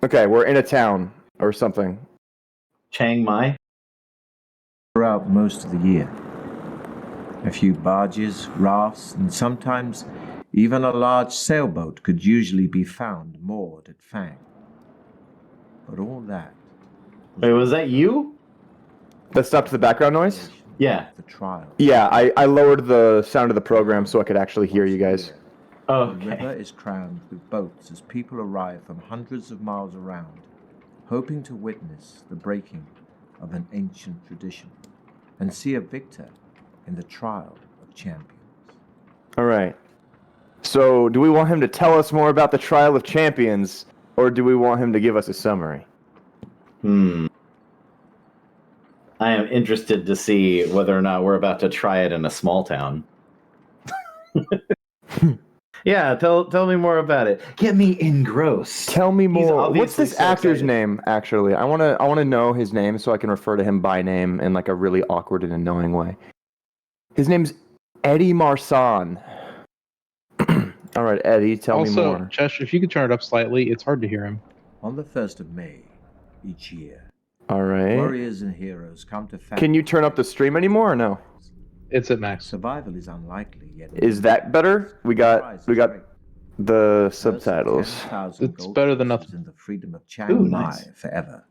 Okay, we're in a town or something. Chiang Mai? Throughout most of the year. A few barges, rafts, and sometimes even a large sailboat could usually be found moored at Fang. But all that... Wait, was that you? That stopped the background noise? Yeah. The trial. Yeah, I lowered the sound of the program so I could actually hear you guys. Oh, The river is crammed with boats as people arrive from hundreds of miles around, hoping to witness the breaking of an ancient tradition and see a victor in the trial of champions. All right. So, do we want him to tell us more about the trial of champions, or do we want him to give us a summary? I am interested to see whether or not we're about to try it in a small town. Yeah, tell me more about it. Get me engrossed. Tell me more. What's this so actor's excited. name? Actually, I wanna know his name so I can refer to him by name in like a really awkward and annoying way. His name's Eddie Marsan. All right, Eddie, tell me more. Also, Chesh, if you could turn it up slightly, it's hard to hear him. On the 1st of May each year, All right. warriors and heroes come to Fang. Can you turn up the stream anymore or no? It's at max. Survival is unlikely, yet... Is that better? We got the subtitles. It's better than nothing. In the freedom of Chiang Mai nice. forever.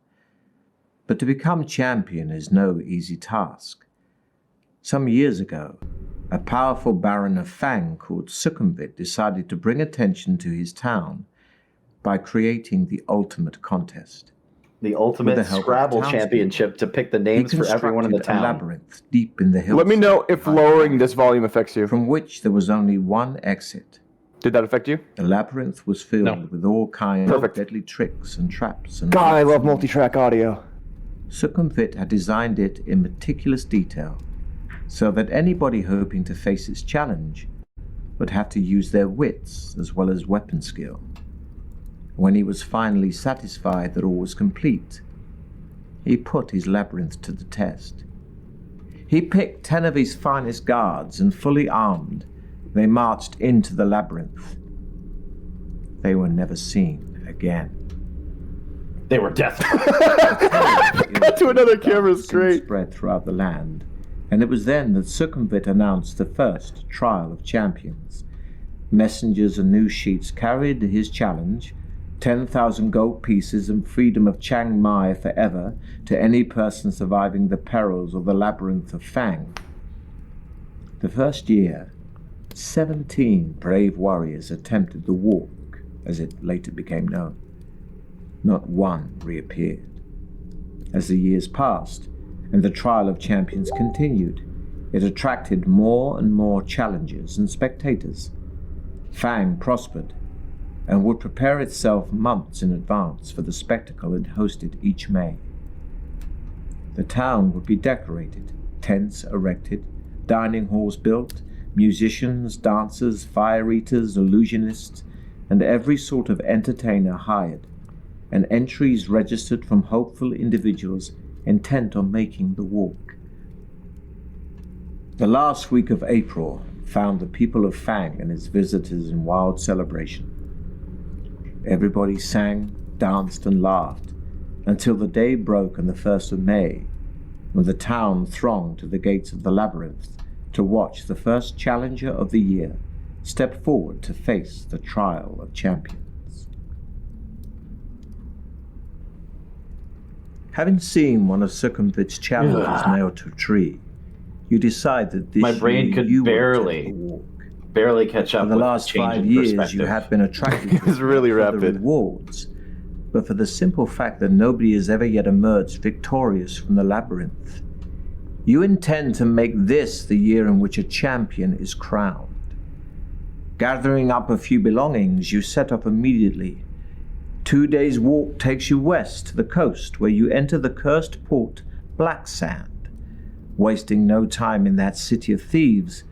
But to become champion is no easy task. Some years ago, a powerful baron of Fang called Sukhumvit decided to bring attention to his town by creating the ultimate contest. The ultimate With the help of Scrabble townspeople, championship to pick the names He for everyone in the constructed a town. labyrinth deep in the hills. Let me know if lowering this volume affects you. From which there was only one exit. Did that affect you? The labyrinth was filled No. with all kinds Perfect. of deadly tricks and traps. And God, I hooks love and multi-track audio. Sukhumvit had designed it in meticulous detail, so that anybody hoping to face its challenge would have to use their wits as well as weapon skill. When he was finally satisfied that all was complete, he put his labyrinth to the test. He picked 10 of his finest guards, and fully armed, they marched into the labyrinth. They were never seen again. They were death. Cut to another camera is great. Spread throughout the land, and it was then that Sukhumvit announced the first trial of champions. Messengers and news sheets carried his challenge, 10,000 gold pieces and freedom of Chiang Mai forever to any person surviving the perils of the labyrinth of Fang. The first year, 17 brave warriors attempted the walk, as it later became known. Not one reappeared. As the years passed, and the trial of champions continued, it attracted more and more challengers and spectators. Fang prospered, and would prepare itself months in advance for the spectacle it hosted each May. The town would be decorated, tents erected, dining halls built, musicians, dancers, fire eaters, illusionists, and every sort of entertainer hired, and entries registered from hopeful individuals intent on making the walk. The last week of April found the people of Fang and its visitors in wild celebration. Everybody sang, danced, and laughed until the day broke on the 1st of May, when the town thronged to the gates of the labyrinth to watch the first challenger of the year step forward to face the trial of champions. Having seen one of Sukhumvit's challengers nailed to a tree, you decide that this My brain year could you will barely attempt the walk. Barely catch up For the with last change 5 in years, perspective. you have been attracted to It's really for the rapid. rewards, but for the simple fact that nobody has ever yet emerged victorious from the labyrinth. You intend to make this the year in which a champion is crowned. Gathering up a few belongings, you set off immediately. 2 days' walk takes you west to the coast, where you enter the cursed port, Black Sand. Wasting no time in that city of thieves,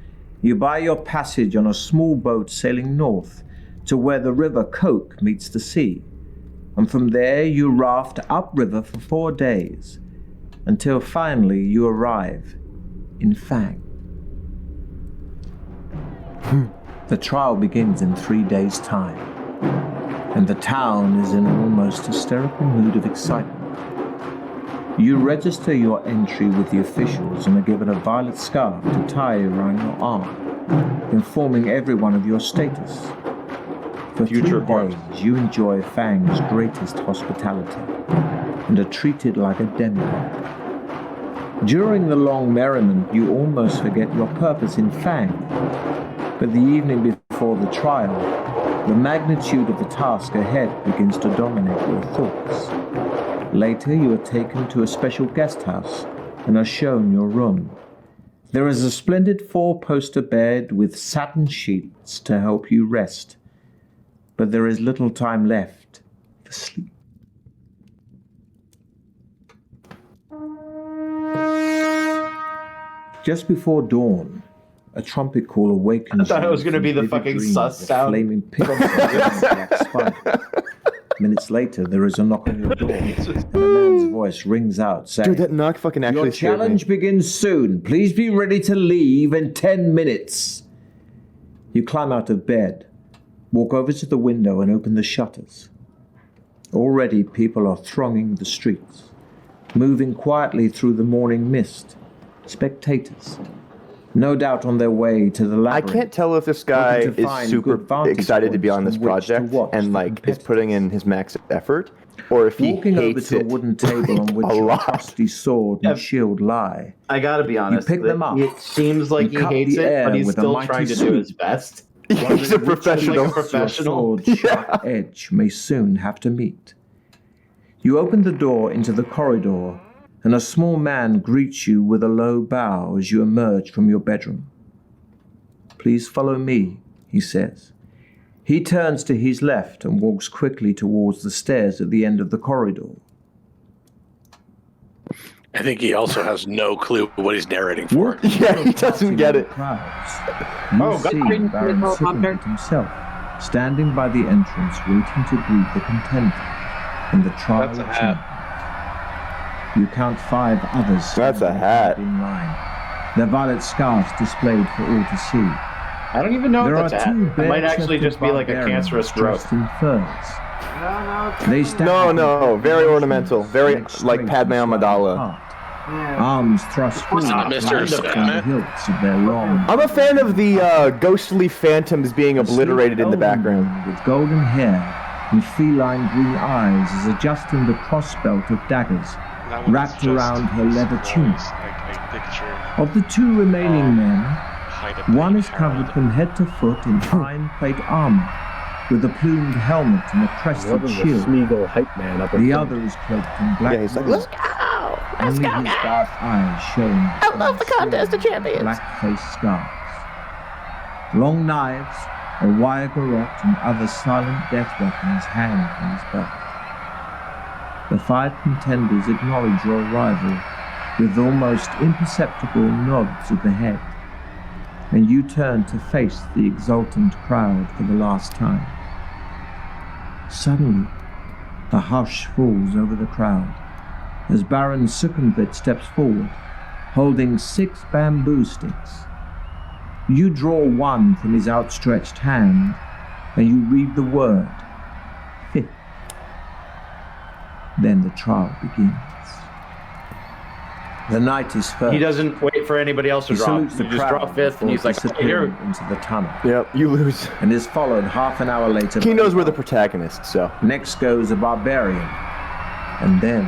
you buy your passage on a small boat sailing north to where the river Coke meets the sea, and from there you raft upriver for 4 days, until finally you arrive in Fang. The trial begins in 3 days' time. and the town is in an almost hysterical mood of excitement. You register your entry with the officials and are given a violet scarf to tie around your arm, informing everyone of your status. For Future 3 corpse. days, you enjoy Fang's greatest hospitality and are treated like a demigod. During the long merriment, you almost forget your purpose in Fang. But the evening before the trial, the magnitude of the task ahead begins to dominate your thoughts. Later, you are taken to a special guest house and are shown your room. There is a splendid 4-poster bed with satin sheets to help you rest. But there is little time left for sleep. Just before dawn, a trumpet call awakens I thought you it was going to from be the vivid fucking dreams sus of sound. flaming pictures of black spiders. Minutes later, there is a knock on your door, and a man's voice rings out saying, Dude, that knock fucking actually "Your scared me. challenge begins soon. Please be ready to leave in 10 minutes." You climb out of bed, walk over to the window and open the shutters. Already people are thronging the streets, moving quietly through the morning mist. Spectators, no doubt on their way to the I labyrinth. can't tell if this guy hoping to is find super good vantage excited to be points on this from which to project watch and the like is putting in his max effort, or if he Walking over hates to a it wooden table on which a your lot. trusty sword and shield lie. I gotta be honest. pick them up It seems like and he cut hates the it, air but he's with a still mighty trying to do sweep. his best. He's a Which professional. Like a professional. Your sword's sharp edge may soon have to meet. You open the door into the corridor, and a small man greets you with a low bow as you emerge from your bedroom. "Please follow me," he says. He turns to his left and walks quickly towards the stairs at the end of the corridor. I think he also has no clue what he's narrating for. Walking Yeah, through he a doesn't party get of it. Crowds, you Oh, see God. Baron Suckenbit himself standing by the entrance waiting to greet the contender in the trial That's a of hat. champions. You count 5 others That's a hat. in line, their violet scarves displayed for all to see. I don't even know There if are that's 2 it. It might actually bare-chested just be like a barbarians cancerous growth. dressed in furs. They stand No, very ornamental, very legs like straight Padme and slightly Amidala. apart. Arms thrust forward not to Mr. the Sandman. hilts of their long. I'm a fan of the ghostly phantoms being obliterated in the background. With golden hair and feline green eyes is adjusting the crossbelt of daggers That one wrapped is just around her leather his tunic. voice, like a picture. Of the 2 remaining men, Height of one the is covered Herald. from head to foot in iron plate armor, with a plumed helmet and a crested shield. Smeagol hype man up The other is cloaked in black Yeah, he's like, robes, let's go, only his dark eyes showing. I love the contest of champions. Black-faced scars. Long knives, a wire garrote, and other silent death weapons hang from his belt. The 5 contenders acknowledge your arrival with almost imperceptible nods of the head, and you turn to face the exultant crowd for the last time. Suddenly, a hush falls over the crowd as Baron Suckenbit steps forward, holding 6 bamboo sticks. You draw one from his outstretched hand, and you read the word, 5th. Then the trial begins. The knight is first. He doesn't wait for anybody else to He draw. salutes You the just draw crowd 5th, and he's before like, "Oh, disappearing here." into the tunnel, Yep, you lose. and is followed half an hour later. He by knows we're the Bob. protagonist, so. Next goes a barbarian, and then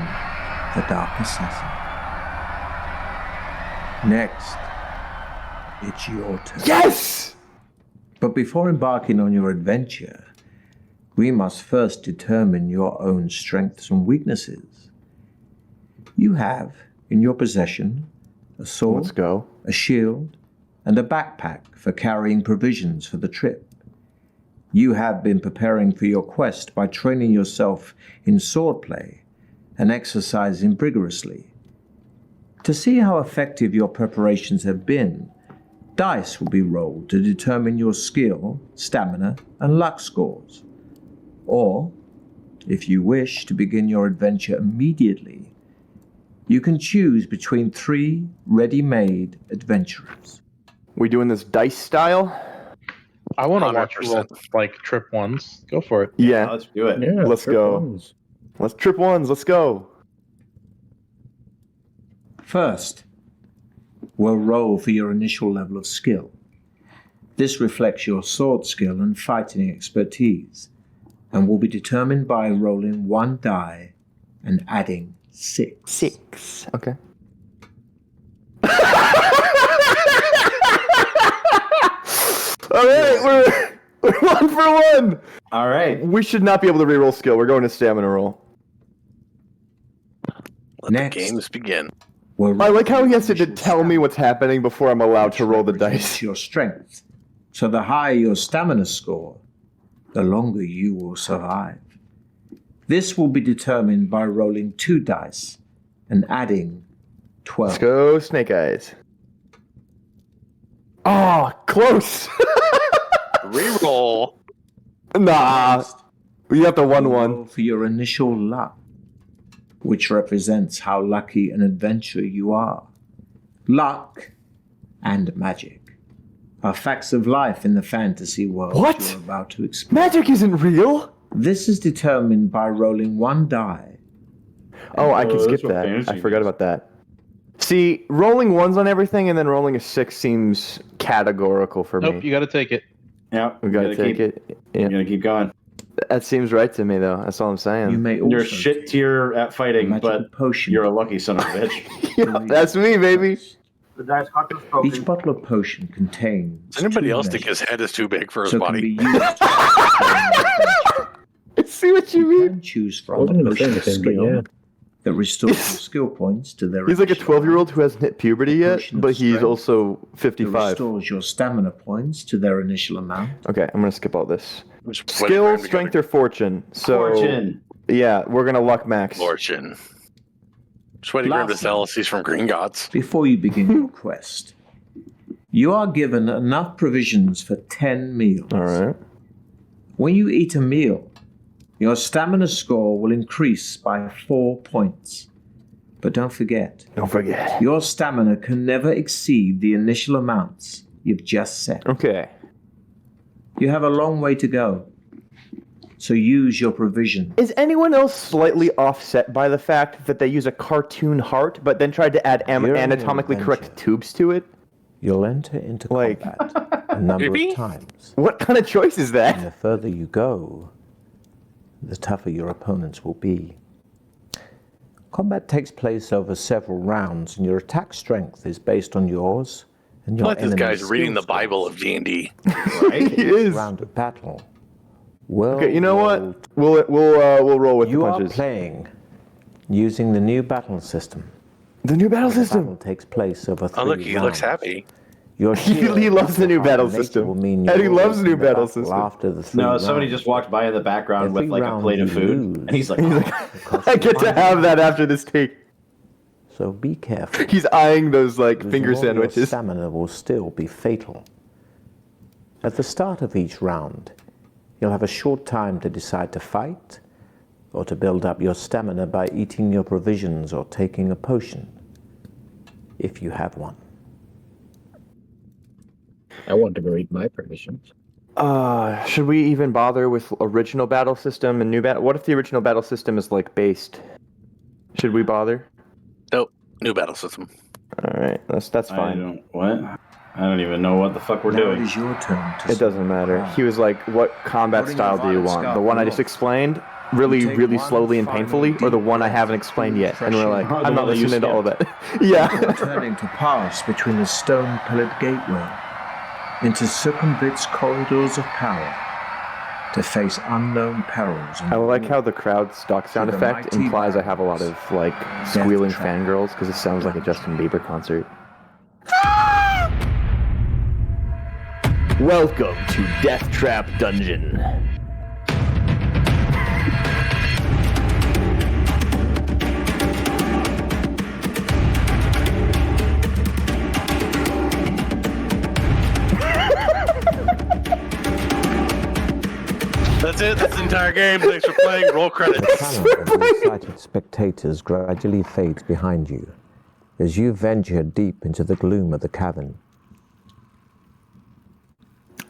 the Dark Assassin. Next, it's your turn. Yes! But before embarking on your adventure, we must first determine your own strengths and weaknesses. You have in your possession a sword, Let's go. a shield, and a backpack for carrying provisions for the trip. You have been preparing for your quest by training yourself in swordplay and exercising rigorously. To see how effective your preparations have been, dice will be rolled to determine your skill, stamina, and luck scores. Or, if you wish to begin your adventure immediately, you can choose between 3 ready-made adventurers. We doing this dice style? I want to watch 100%. roll like trip ones. Go for it. Yeah. Let's do it. Yeah, Let's trip go. ones. Let's trip ones. Let's go. First, we'll roll for your initial level of skill. This reflects your sword skill and fighting expertise, and will be determined by rolling 1 die and adding 6. 6. Okay. All right, we're 1 for 1. All right. We should not be able to reroll skill. We're going to stamina roll. Let Next. the games begin. We'll I roll like for how your he has to initial tell me stamina, what's happening before I'm allowed to roll the represents dice. your strength. So the higher your stamina score, the longer you will survive. This will be determined by rolling 2 dice and adding 12. Let's go, Snake Eyes. Oh, close. Reroll. Nah. You got the 1-1. Roll for your initial luck, which represents how lucky an adventurer you are. Luck and magic are facts of life in the fantasy world What? you're about to explore. Magic isn't real. This is determined by rolling 1 die. Oh, I can Oh, skip that's what that. fantasy I forgot means. about that. See, rolling 1s on everything and then rolling a 6 seems categorical for Nope, me. you got to take it. Yeah. We gotta take it. You Yeah. gotta keep going. That seems right to me, though. That's all I'm You saying. may also You're a shit take tier at a fighting, magical but potion. you're a lucky son of a bitch. Yeah, that's me, baby. Each bottle of potion contains. Does anybody 2 else think measures, his head is too big for his so body? can be used. I see what you You mean. can choose I from wasn't a going to say potion of anything, but skill yeah. that restores your skill points to their. He's like a initial 12-year-old who hasn't hit puberty yet, Potion of but he's strength. also That 55. restores your stamina points to their initial amount. Okay, I'm gonna skip all this. Just waiting for Skill, him to go strength, to or fortune. So Fortune. yeah, we're gonna luck max. Fortune. Just waiting for him to Lastly. tell us he's from Green Gods. Before you begin your quest, you are given enough provisions for 10 meals. All right. When you eat a meal, your stamina score will increase by 4 points. But don't forget, Don't forget. your stamina can never exceed the initial amounts you've just set. Okay. You have a long way to go, so use your provision. Is anyone else slightly offset by the fact that they use a cartoon heart, but then tried to add During your anatomically correct adventure. tubes to it? You'll enter into Like- combat a number Maybe? of times. What kind of choice is And that? the further you go, the tougher your opponents will be. Combat takes place over several rounds, and your attack strength is based on yours and your Like this enemy's guy's reading the skill Bible scores. of D&D. Right? He is. Round of battle. Well Okay, you know rolled. what? We'll roll with You the are punches. playing using the new battle system. The new battle The battle system. takes place over 3 Oh, look, he looks rounds. happy. Your He shield loves the new behind battle nature system. will mean And he you're loves the new in the battle system. After the 3 No, somebody rounds. just walked by in the background Every with like a round plate of you food, lose. and he's like, He's "Oh, like, I get to have that after this take. So be careful. He's eyeing those like Losing finger all your sandwiches. stamina will still be fatal. At the start of each round, you'll have a short time to decide to fight or to build up your stamina by eating your provisions or taking a potion, if you have one. I want to go eat my provisions. Should we even bother with original battle system and new battle? What if the original battle system is like based? Should we bother? Nope. New battle system. All right, that's I fine. don't what? I don't even know what the fuck we're Now it doing." is your turn to It doesn't matter. He was like, "What combat Putting style the do you violet want? scarf The one I just off. explained, really, You take really one slowly and final painfully, or the deep one I breath haven't explained to yet?" And we're like, refresh your- "I'm not The one that you listening to all that." Yeah. turning to pass between the stone-pillared gateway into Succumbit's corridors of power to face unknown perils. I like how the crowd stock sound To the effect mighty implies I have a lot of like squealing fangirls because it sounds like a Justin Bieber concert. Welcome to Deathtrap Dungeon. That's it. That's the entire game. Thanks for playing. Roll The credits. clamour of the excited spectators gradually fades behind you as you venture deep into the gloom of the cavern.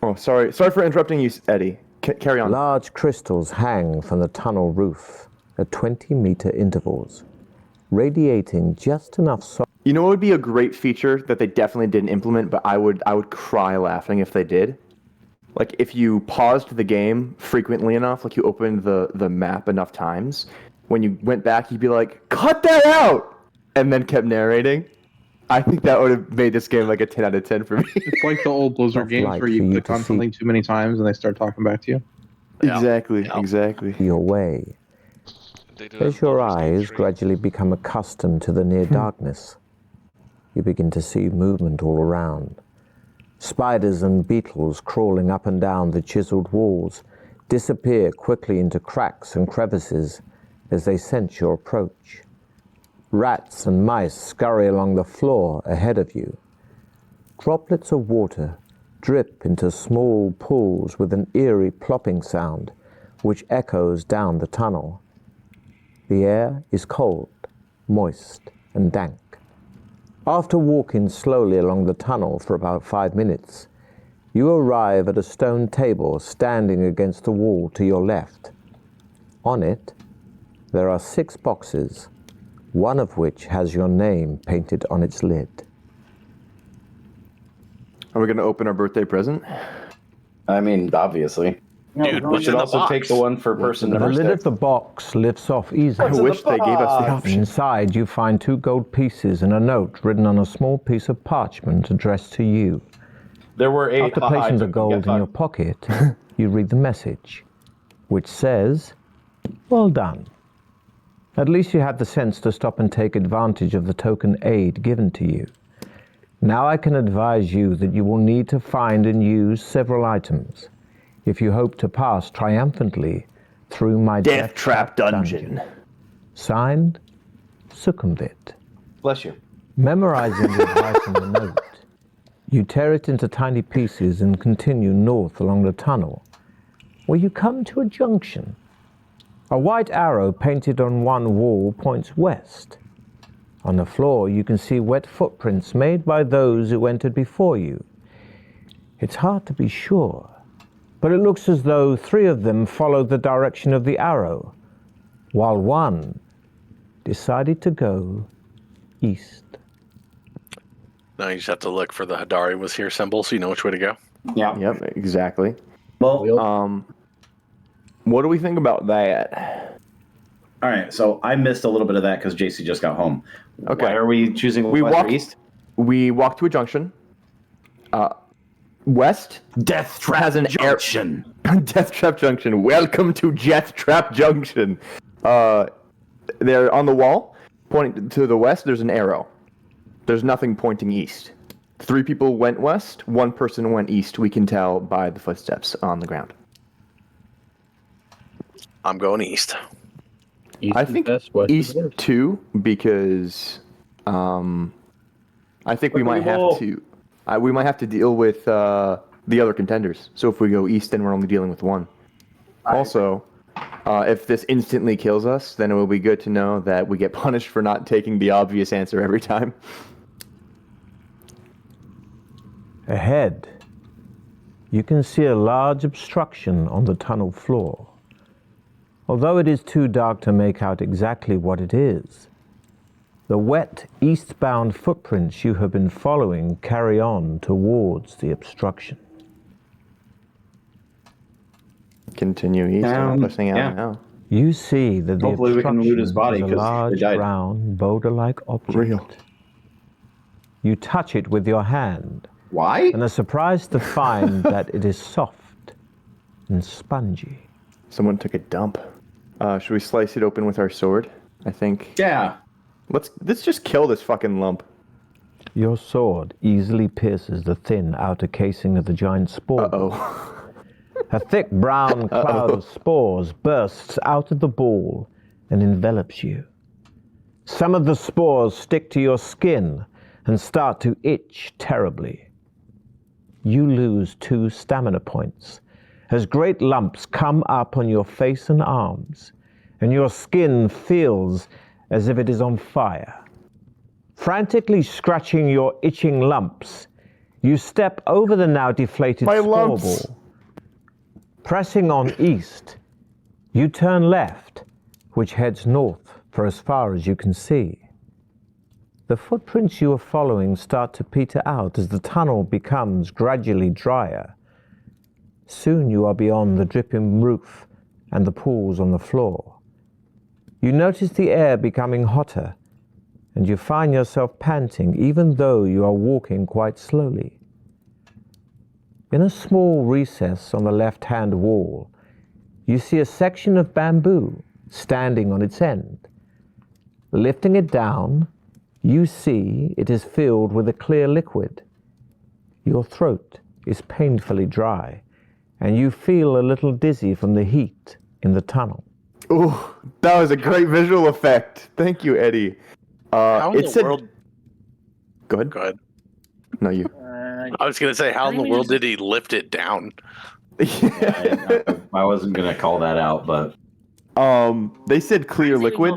Oh, sorry for interrupting you, Eddie. Carry on. Large crystals hang from the tunnel roof at 20-meter intervals, radiating just enough You know what would be a great feature that they definitely didn't implement, but I would cry laughing if they did? Like, if you paused the game frequently enough, like you opened the map enough times, when you went back, you'd be like, cut that out! And then kept narrating. I think that would have made this game like a 10 out of 10 for me. It's like the old Blizzard games light where for you you click to on see. something too many times and they start talking back to you. Yeah. Exactly. your way. They do As that in your Baldur's Gate eyes 3. gradually become accustomed to the near darkness, you begin to see movement all around. Spiders and beetles crawling up and down the chiseled walls disappear quickly into cracks and crevices as they sense your approach. Rats and mice scurry along the floor ahead of you. Droplets of water drip into small pools with an eerie plopping sound which echoes down the tunnel. The air is cold, moist, and dank. After walking slowly along the tunnel for about 5 minutes, you arrive at a stone table standing against the wall to your left. On it, there are 6 boxes, one of which has your name painted on its lid. Are we going to open our birthday present? I mean, obviously. Dude, We what's should in the also box? take the one for person The number lid 6. of the box lifts off easily. I wish they gave us the option. Inside, you find 2 gold pieces and a note written on a small piece of parchment addressed to you. There were 8. After placing the gold in your pocket, you read the message, which says, "Well done. At least you had the sense to stop and take advantage of the token aid given to you. Now I can advise you that you will need to find and use several items if you hope to pass triumphantly through my Deathtrap dungeon. Signed, Succumvit." Bless you. Memorizing the advice in the note, you tear it into tiny pieces and continue north along the tunnel, where you come to a junction. A white arrow painted on one wall points west. On the floor, you can see wet footprints made by those who entered before you. It's hard to be sure, but it looks as though 3 of them followed the direction of the arrow, while one decided to go east. Now you just have to look for the Hadari was here symbol so you know which way to go. Yeah. Yep, exactly. Well, What do we think about that? all right. So I missed a little bit of that because JC just got home. Okay. Why are we choosing We west or walked- east? We walk to a junction. West Deathtrap has an junction. Deathtrap Junction. Welcome to Deathtrap Junction. There on the wall, pointing to the west, there's an arrow. There's nothing pointing east. 3 people went west, 1 person went east. We can tell by the footsteps on the ground. I'm going east. East I is think best, west is east worst. too, because I think we might have to. We might have to deal with the other contenders. So if we go east, then we're only dealing with 1. Also, if this instantly kills us, then it will be good to know that we get punished for not taking the obvious answer every time. Ahead, you can see a large obstruction on the tunnel floor. Although it is too dark to make out exactly what it is, the wet, eastbound footprints you have been following carry on towards the obstruction. Continue east. I'm pushing out yeah. now. You see that the Hopefully we can obstruction loot his body, is a 'cause he large, died. brown, boulder-like object. Real. You touch it with your hand Why? and are surprised to find that it is soft and spongy. Someone took a dump. Should we slice it open with our sword? I think. Yeah. Let's just kill this fucking lump. Your sword easily pierces the thin outer casing of the giant spore. Uh-oh. A thick brown cloud of spores bursts out of the ball and envelops you. Some of the spores stick to your skin and start to itch terribly. You lose 2 stamina points as great lumps come up on your face and arms, and your skin feels as if it is on fire. Frantically scratching your itching lumps, You step over the now deflated My scoreboard. lumps. Pressing on east, you turn left, which heads north for as far as you can see. The footprints you are following start to peter out as the tunnel becomes gradually drier. Soon you are beyond the dripping roof and the pools on the floor. You notice the air becoming hotter, and you find yourself panting even though you are walking quite slowly. In a small recess on the left-hand wall, you see a section of bamboo standing on its end. Lifting it down, you see it is filled with a clear liquid. Your throat is painfully dry, and you feel a little dizzy from the heat in the tunnel. Ooh, that was a great visual effect. Thank you, Eddie. How in It the said... world? Go ahead. Go ahead. No, you. I was gonna say, how in the world did he lift it down? I wasn't gonna call that out, but They said clear liquid.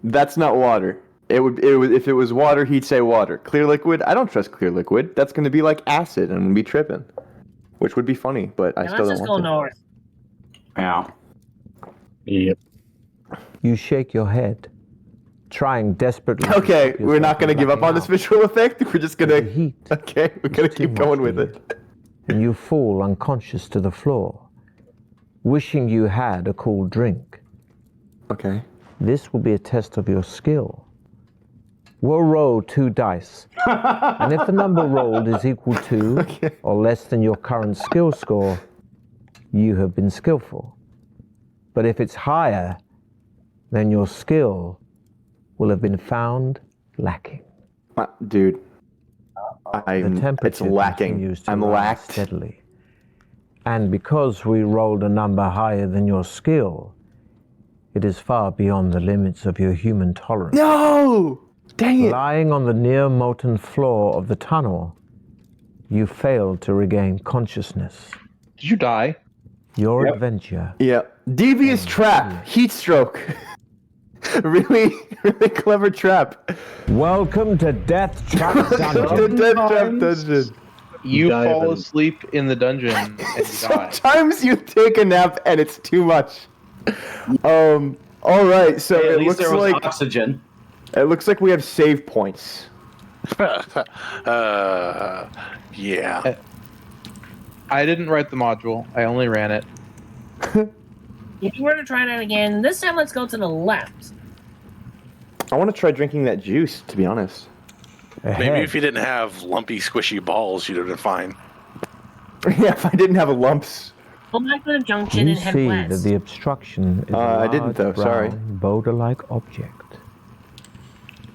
That's not water. It would if it was water, he'd say water. Clear liquid? I don't trust clear liquid. That's gonna be like acid and be tripping, which would be funny, but I still don't want to. North. yeah. Yep. You shake your head, trying desperately. Okay, we're not gonna give up on this visual effect. We're just gonna. The heat. Okay, we're gonna Too keep much going for with you. it. And you fall unconscious to the floor, wishing you had a cool drink. Okay. This will be a test of your skill. We'll roll 2 dice, and if the number rolled is equal to or less than your current skill score, you have been skillful. But if it's higher, then your skill will have been found lacking. Dude, The temperature it's lacking. continues to I'm rise lacked. steadily. And because we rolled a number higher than your skill, it is far beyond the limits of your human tolerance. No! Dang it! Lying on the near molten floor of the tunnel, you failed to regain consciousness. Did you die? Your Yep. adventure. Yeah. Devious trap. Heat stroke. really clever trap. Welcome to Deathtrap The Dungeon. Deathtrap dungeon. You Die fall of an- asleep in the dungeon and you die. Sometimes you take a nap and it's too much. All right. So Hey, at it least looks there was like oxygen. we have save points. Yeah. I didn't write the module. I only ran it. If you were to try that again, this time let's go to the left. I want to try drinking that juice. To be honest. Maybe Ahead, if you didn't have lumpy, squishy balls, you'd have been fine. Yeah. If I didn't have lumps. Go back to the junction you and head see that west. the obstruction is a I didn't, large though, sorry. brown, boulder-like object.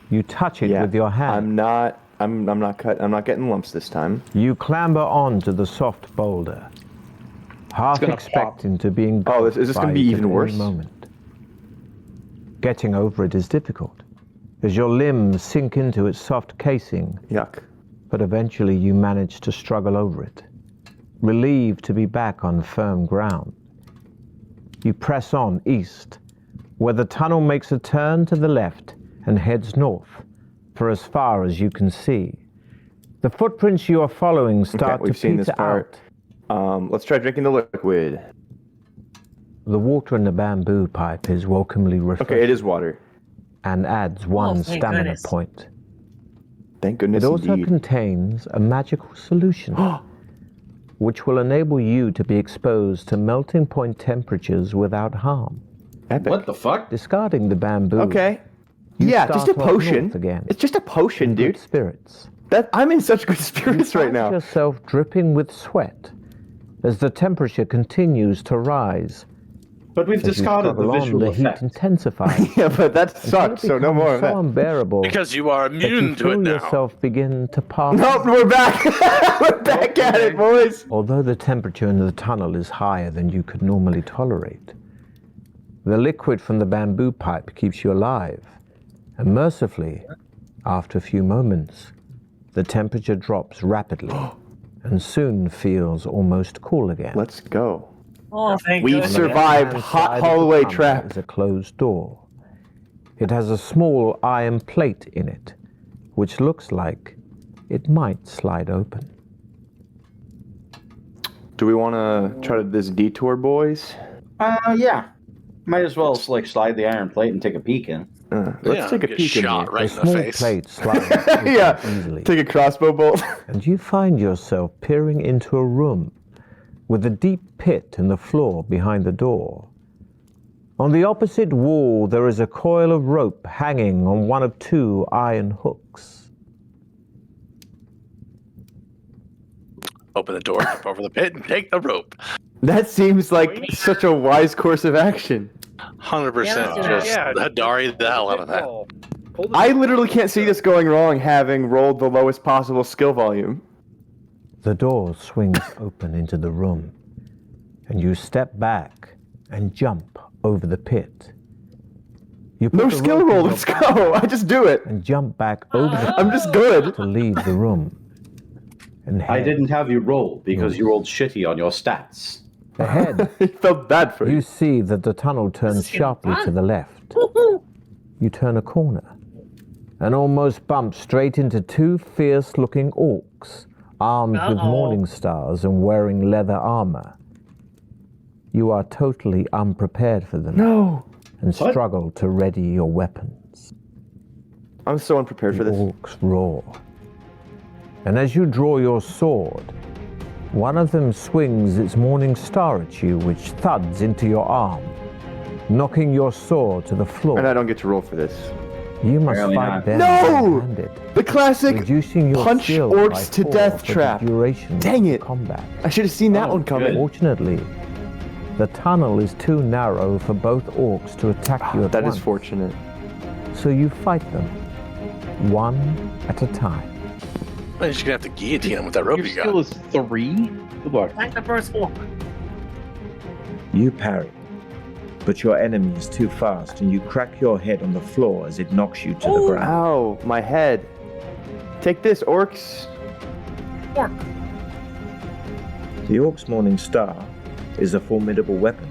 You touch it Yeah. with your hand. I'm not getting lumps this time. You clamber onto the soft boulder, half gonna expecting to be engulfed Oh, is this gonna by be it even at any worse? moment. Getting over it is difficult, as your limbs sink into its soft casing, Yuck. but eventually you manage to struggle over it, relieved to be back on firm ground. You press on east, where the tunnel makes a turn to the left and heads north for as far as you can see. The footprints you are following start we've to seen this peter part. out. Let's try drinking the liquid. The water in the bamboo pipe is welcomely refreshing Okay, it is water. and adds one thank stamina goodness. point. Thank goodness It also indeed. contains a magical solution, which will enable you to be exposed to melting point temperatures without harm. Epic. What the fuck? Discarding the bamboo. Okay. You Yeah, start just a off potion. north again. It's just a potion, in good dude. spirits. I'm in such good spirits right Find now. yourself dripping with sweat as the temperature continues to rise. But we've As you discarded the struggle on, visual the heat effect. intensifies. Yeah, but that until it sucks. So no becomes more of so that. unbearable Because you are that you immune to it feel now. yourself begin to pass. Nope, we're back. We're back at it, boys. Although the temperature in the tunnel is higher than you could normally tolerate, the liquid from the bamboo pipe keeps you alive. And mercifully, after a few moments, the temperature drops rapidly and soon feels almost cool again. Let's go. Oh, thank We've goodness. survived Left-hand hot side of the hallway tunnel trap. is a closed door. It has a small iron plate in it, which looks like it might slide open. Do we want to try this detour, boys? Yeah. Might as well like slide the iron plate and take a peek in. Let's take a get peek in shot here. right A in the small face. plate slides open Yeah. easily, Take a crossbow bolt. and you find yourself peering into a room with a deep pit in the floor behind the door. On the opposite wall, there is a coil of rope hanging on one of 2 iron hooks. Open the door, jump over the pit, and take the rope. That seems like such a wise course of action. 100% Yeah, just yeah, Hadari the hell out of that. I literally can't see this going wrong having rolled the lowest possible skill volume. The door swings open into the room, and you step back and jump over the pit. You put No the skill rope in roll, your let's back go. I just do it. and jump back over the I'm just good. to leave the room. And I head didn't have you roll because you rolled shitty on your stats. ahead. I felt bad for You you. see that the tunnel turns is getting sharply fun. to the left. You turn a corner and almost bump straight into 2 fierce-looking orcs, armed with Uh-oh. morning stars and wearing leather armor. You are totally unprepared for them No. and What? struggle to ready your weapons. I'm so unprepared for The this. orcs roar. And as you draw your sword, one of them swings its morning star at you, which thuds into your arm, knocking your sword to the floor. And I don't get to roll for this. You must Apparently fight not. them No! handed, The classic reducing your punch skill orcs by to 4 death for the trap. duration Dang of it. combat. I should have seen that Oh, one coming. Fortunately, the tunnel is too narrow for both orcs to attack you at That once. is fortunate. So you fight them, one at a time. Well, you're just gonna have to guillotine him with that rope Your you skill got. is 3. Good luck. Like the first one. You parry, but your enemy is too fast and you crack your head on the floor as it knocks you to the ground. Ow, my head. Take this, orcs. Orc. The Orc's Morning Star is a formidable weapon,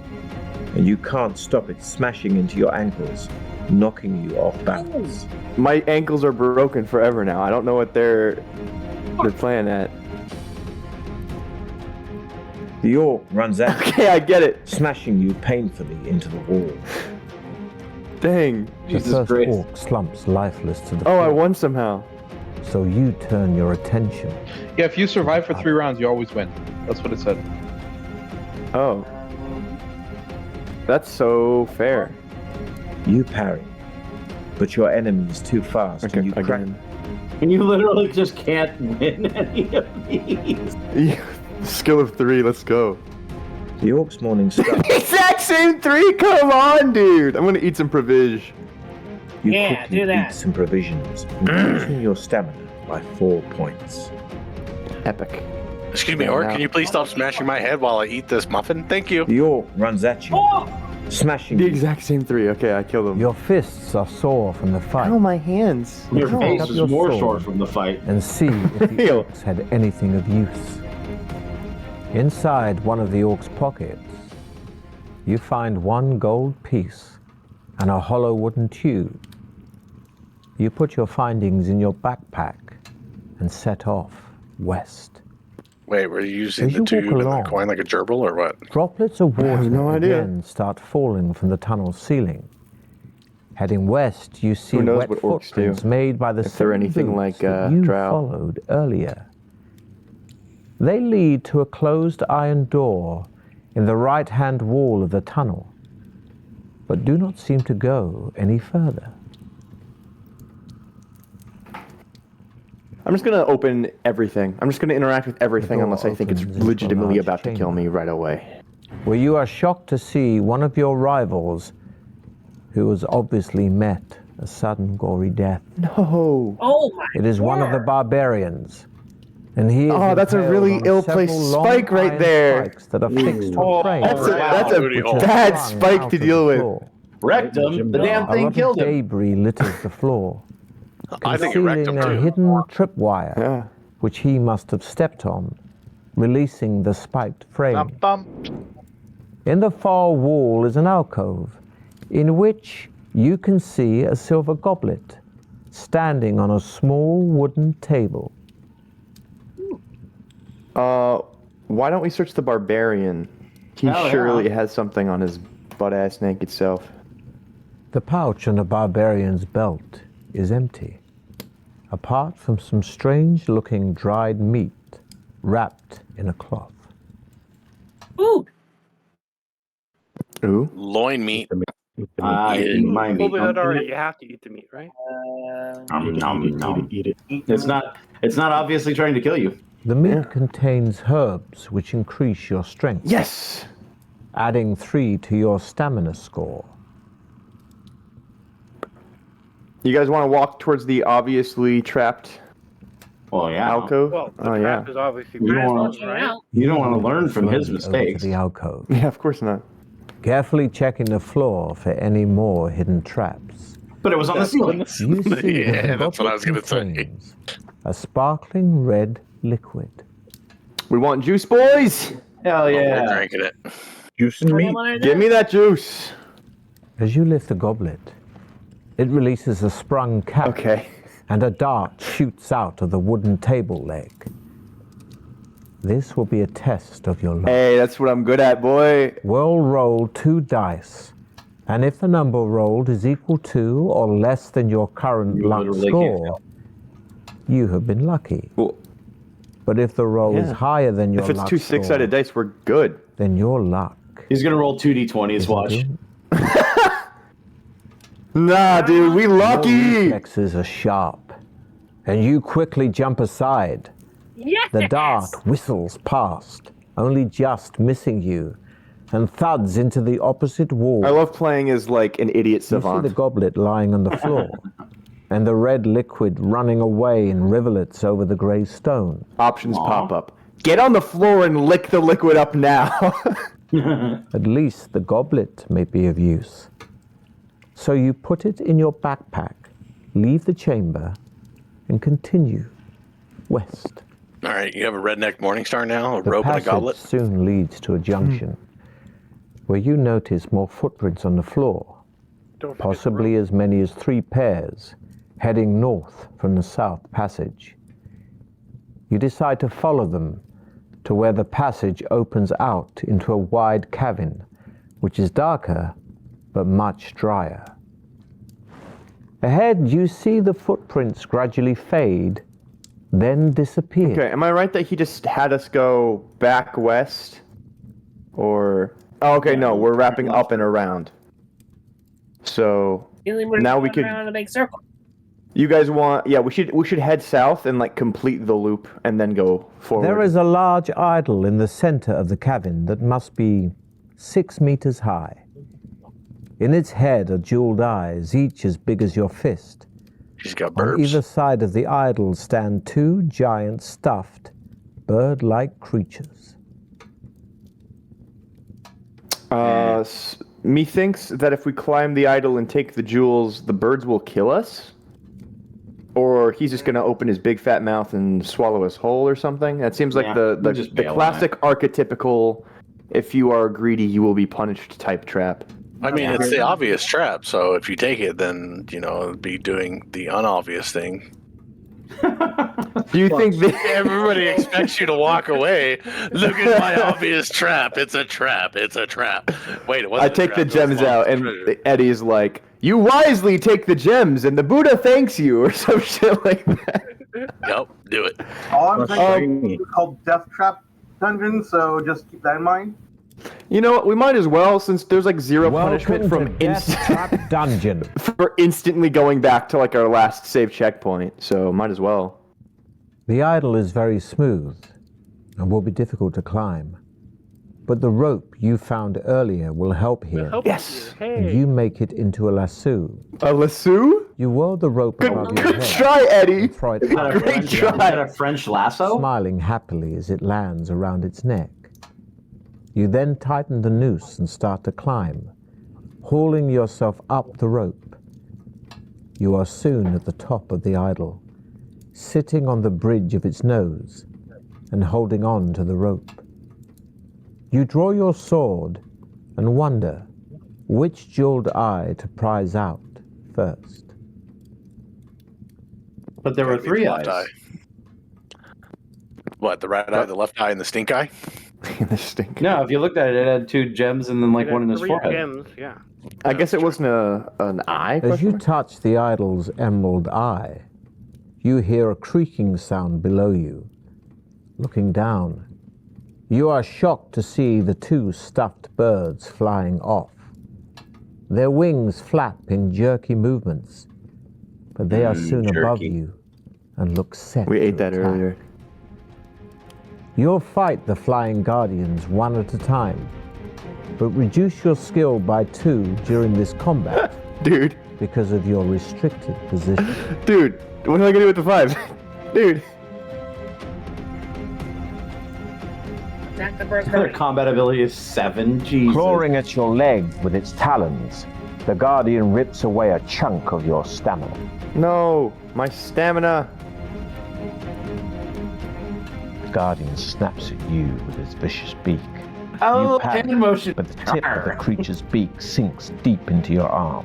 and you can't stop it smashing into your ankles, knocking you off balance. My ankles are broken forever now. I don't know what they're playing at. The Orc runs at you, Okay, I get it. smashing you painfully into the wall. Dang. The Jesus first Christ. orc slumps lifeless to the Oh, floor. I won somehow. So you turn your attention. Yeah, if you survive for 3 rounds, you always win. That's what it said. Oh. That's so fair. You parry, but your enemy is too fast Okay, and you crack. again. And you literally just can't win any of these. Skill of 3, let's go. The Orc's Morning Star, Exact same 3, come on, dude. I'm gonna eat some provision. you Yeah, quickly do that. eat some provisions, reducing your stamina by 4 points. Epic. Excuse me, Yeah, Orc, now- can you please stop smashing my head while I eat this muffin? Thank you. The Orc runs at you, Oh! smashing The you. exact same 3. Okay, I killed him. Your fists are sore from the fight. Ow, my hands. Your Pick face up is your more sword. sore from the fight. And see if the Ew. orcs had anything of use. Inside one of the orcs' pockets, you find 1 gold piece and a hollow wooden tube. You put your findings in your backpack and set off west. Wait, were you using As the you walk tube and the along- coin like a gerbil or what? Droplets of water no idea. again start falling from the tunnel ceiling. Heading west, you see Who knows wet what orcs footprints do, made by the if they're same anything boots like, that you Drow. followed earlier. They lead to a closed iron door in the right-hand wall of the tunnel, but do not seem to go any further. I'm just gonna open everything. I'm just gonna interact with everything door unless I think it's opens into a legitimately large about to kill chamber. me right away. Where you are shocked to see one of your rivals, who has obviously met a sudden gory death. No. Oh my It is one of the word. barbarians. And he is Oh, that's a impaled really on ill-placed several long spike right iron there. Spikes that are fixed Oh, to frames. That's a Booty hole. bad Sprung spike out to of the deal with. floor. Wrecked him. The damn A thing lot killed of him. debris litters the floor, I think it wrecked him concealing a too. hidden tripwire, Yeah. which he must have stepped on, releasing the spiked frame. In the far wall is an alcove, in which you can see a silver goblet standing on a small wooden table. Why don't we search the barbarian? He Oh, surely yeah. has something on his butt-ass naked self. The pouch on the barbarian's belt is empty, apart from some strange-looking dried meat wrapped in a cloth. Ooh, Ooh. Loin meat. I Eat it. eat my meat. Well, but already you have to eat the meat, right? Eat it. It's not obviously trying to kill you. The meat Yeah. contains herbs which increase your strength, Yes! adding 3 to your stamina score. You guys want to walk towards the obviously trapped Well, yeah. alcove? Well, the Oh, trap yeah. is obviously You might as well want- check it right? out. You don't want to learn from his Slowly over mistakes. to the alcove, Yeah, of course not. carefully checking the floor for any more hidden traps. But it was on the ceiling. You see that Yeah, the that's what I was goblet gonna say. contains a sparkling red liquid. We want juice, boys! Hell We're yeah. drinking it. Juice and meat. Give me that juice! As you lift the goblet, it releases a sprung cap, Okay. and a dart shoots out of the wooden table leg. This will be a test of your luck. Hey, that's what I'm good at, boy. We'll roll 2 dice, and if the number rolled is equal to or less than your current You luck literally score, you have been lucky. Well, But if the roll is Yeah. higher than your if it's luck 2 score, 6-sided dice, we're good. then your luck He's going to roll 2d20s, isn't watch. good. Nah, dude, we Your lucky! reflexes are sharp, and you quickly jump aside. Yes! The dart whistles past, only just missing you, and thuds into the opposite wall. I love playing as, like, an idiot You see the savant. goblet lying on the floor, and the red liquid running away in rivulets over the grey stone. Options pop up. Get on the floor and lick the liquid up now. At least the goblet may be of use. So you put it in your backpack, leave the chamber, and continue west. All right, you have a redneck Morningstar now, a The rope and a passage goblet. soon leads to a junction, where you notice more footprints on the floor, Don't forget the possibly as many as 3 pairs, heading north from the south passage. You decide to follow them to where the passage opens out into a wide cavern, which is darker but much drier. Ahead, you see the footprints gradually fade, then disappear. Okay, am I right that he just had us go back west? Or... Oh, okay, no, we're wrapping up and around. So, now we could... around in a big circle. You guys want... Yeah, we should head south and, like, complete the loop and then go forward. There is a large idol in the center of the cavern that must be 6 meters high. In its head are jeweled eyes, each as big as your fist. She's got On either burbs. side of the idol stand 2 giant stuffed, bird-like creatures. Methinks that if we climb the idol and take the jewels, the birds will kill us? Or he's just gonna open his big fat mouth and swallow us whole or something? That seems like Yeah, the we'll just bail on classic archetypical, if you are greedy, you will be punished type trap. I mean, it's the obvious trap, so if you take it, then, you know, it'd be doing the unobvious thing. Do you think that... Everybody expects you to walk away. Look at my obvious trap. It's a trap. It's a trap. Wait, it wasn't I take a the trap, it was gems out, and treasure. Eddie's like, "You wisely take the gems, and the Buddha thanks you," or some shit like that. Yep, do it. All I'm saying Um, is it's called Deathtrap Dungeon, so just keep that in mind. You know what? We might as well, since there's like zero punishment from Welcome to Deathtrap Dungeon. for instantly going back to like our last save checkpoint. So might as well. The idol is very smooth and will be difficult to climb. But the rope you found earlier will help here, Yes. and Hey, you make it into a lasso. A lasso? You whirl the rope above your Good head try, Eddie. and throw it Is that a out, Great French- try. Is that a French lasso? smiling happily as it lands around its neck. You then tighten the noose and start to climb, hauling yourself up the rope. You are soon at the top of the idol, sitting on the bridge of its nose and holding on to the rope. You draw your sword and wonder which jeweled eye to prize out first. But there were Gotta be 3 the left eyes. What, the right eye, the left eye, and the stink eye? The stink. No, if you looked at it, it had 2 gems and then like It one in had his 3 forehead. gems, yeah. I guess it wasn't an eye. As you question mark? touch the idol's emerald eye, you hear a creaking sound below you. Looking down, you are shocked to see the 2 stuffed birds flying off. Their wings flap in jerky movements, but they are soon above jerky. you and look set We to ate that attack. earlier. You'll fight the flying guardians one at a time, but reduce your skill by 2 during this combat Dude, because of your restricted position. dude, what am I gonna do with the 5? Dude. Attack the first Their guardian. combat ability is 7. Jesus. Clawing at your leg with its talons, the guardian rips away a chunk of your stamina. No, my stamina. The guardian snaps at you with its vicious beak. Oh, You panic, hand motion. but the tip of the creature's beak sinks deep into your arm.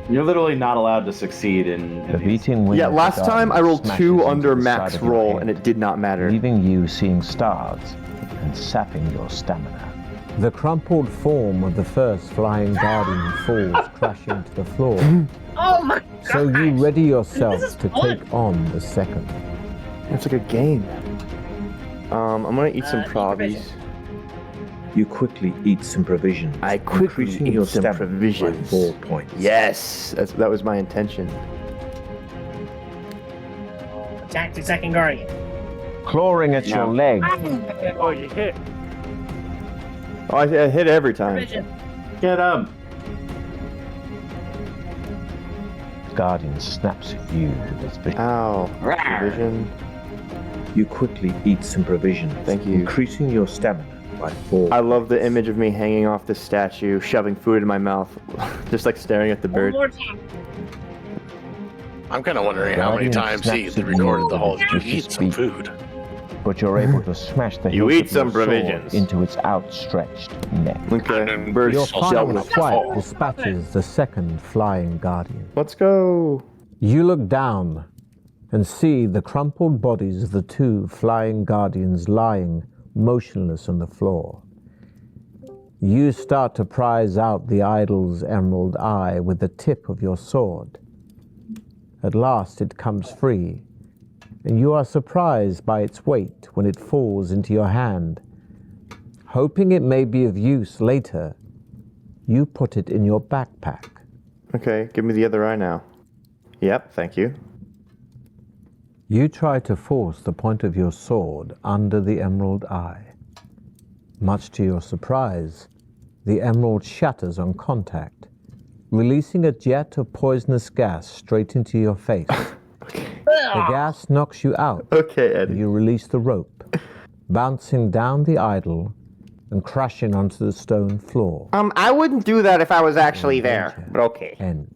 You're literally not allowed to succeed in The these. beating wing Yeah, of the last time I guardian rolled smashes 2 into under the max side of your roll, head, and it did not matter. leaving you seeing stars and sapping your stamina. The crumpled form of the first flying guardian falls crashing to the floor. Oh my god! So you ready This yourself is to fun. take on the second. It's like a game. I'm gonna eat some Eat provies. You quickly eat some provisions, I quickly increasing eat your some stamina provisions. by 4 points. Yes, that was my intention. Attack the second guardian. Clawing at your leg, Oh, you hit. Oh, I hit every time. Provision. Get him. guardian snaps at you with its big Ow. Provision. You quickly eat some provisions, Thank you. increasing your stamina by 4. I love the image of me hanging off the statue, shoving food in my mouth, just like staring at the One bird. more time. I'm kind of wondering how many Guardian times he snaps at recorded you the whole with its "you vicious eat some beak. food." But you're able to smash the You hilt eat of some your sword provisions. into its outstretched neck. Okay, bird Your I'll dealt final with. swipe dispatches the second flying guardian. Let's go. You look down and see the crumpled bodies of the 2 flying guardians lying motionless on the floor. You start to prize out the idol's emerald eye with the tip of your sword. At last it comes free, and you are surprised by its weight when it falls into your hand. Hoping it may be of use later, you put it in your backpack. Okay, give me the other eye now. Yep, thank you. You try to force the point of your sword under the emerald eye. Much to your surprise, the emerald shatters on contact, releasing a jet of poisonous gas straight into your face. The gas knocks you out. Okay, Eddie. You release the rope, bouncing down the idol and crashing onto the stone floor. I wouldn't do that if I was actually there, but okay. End.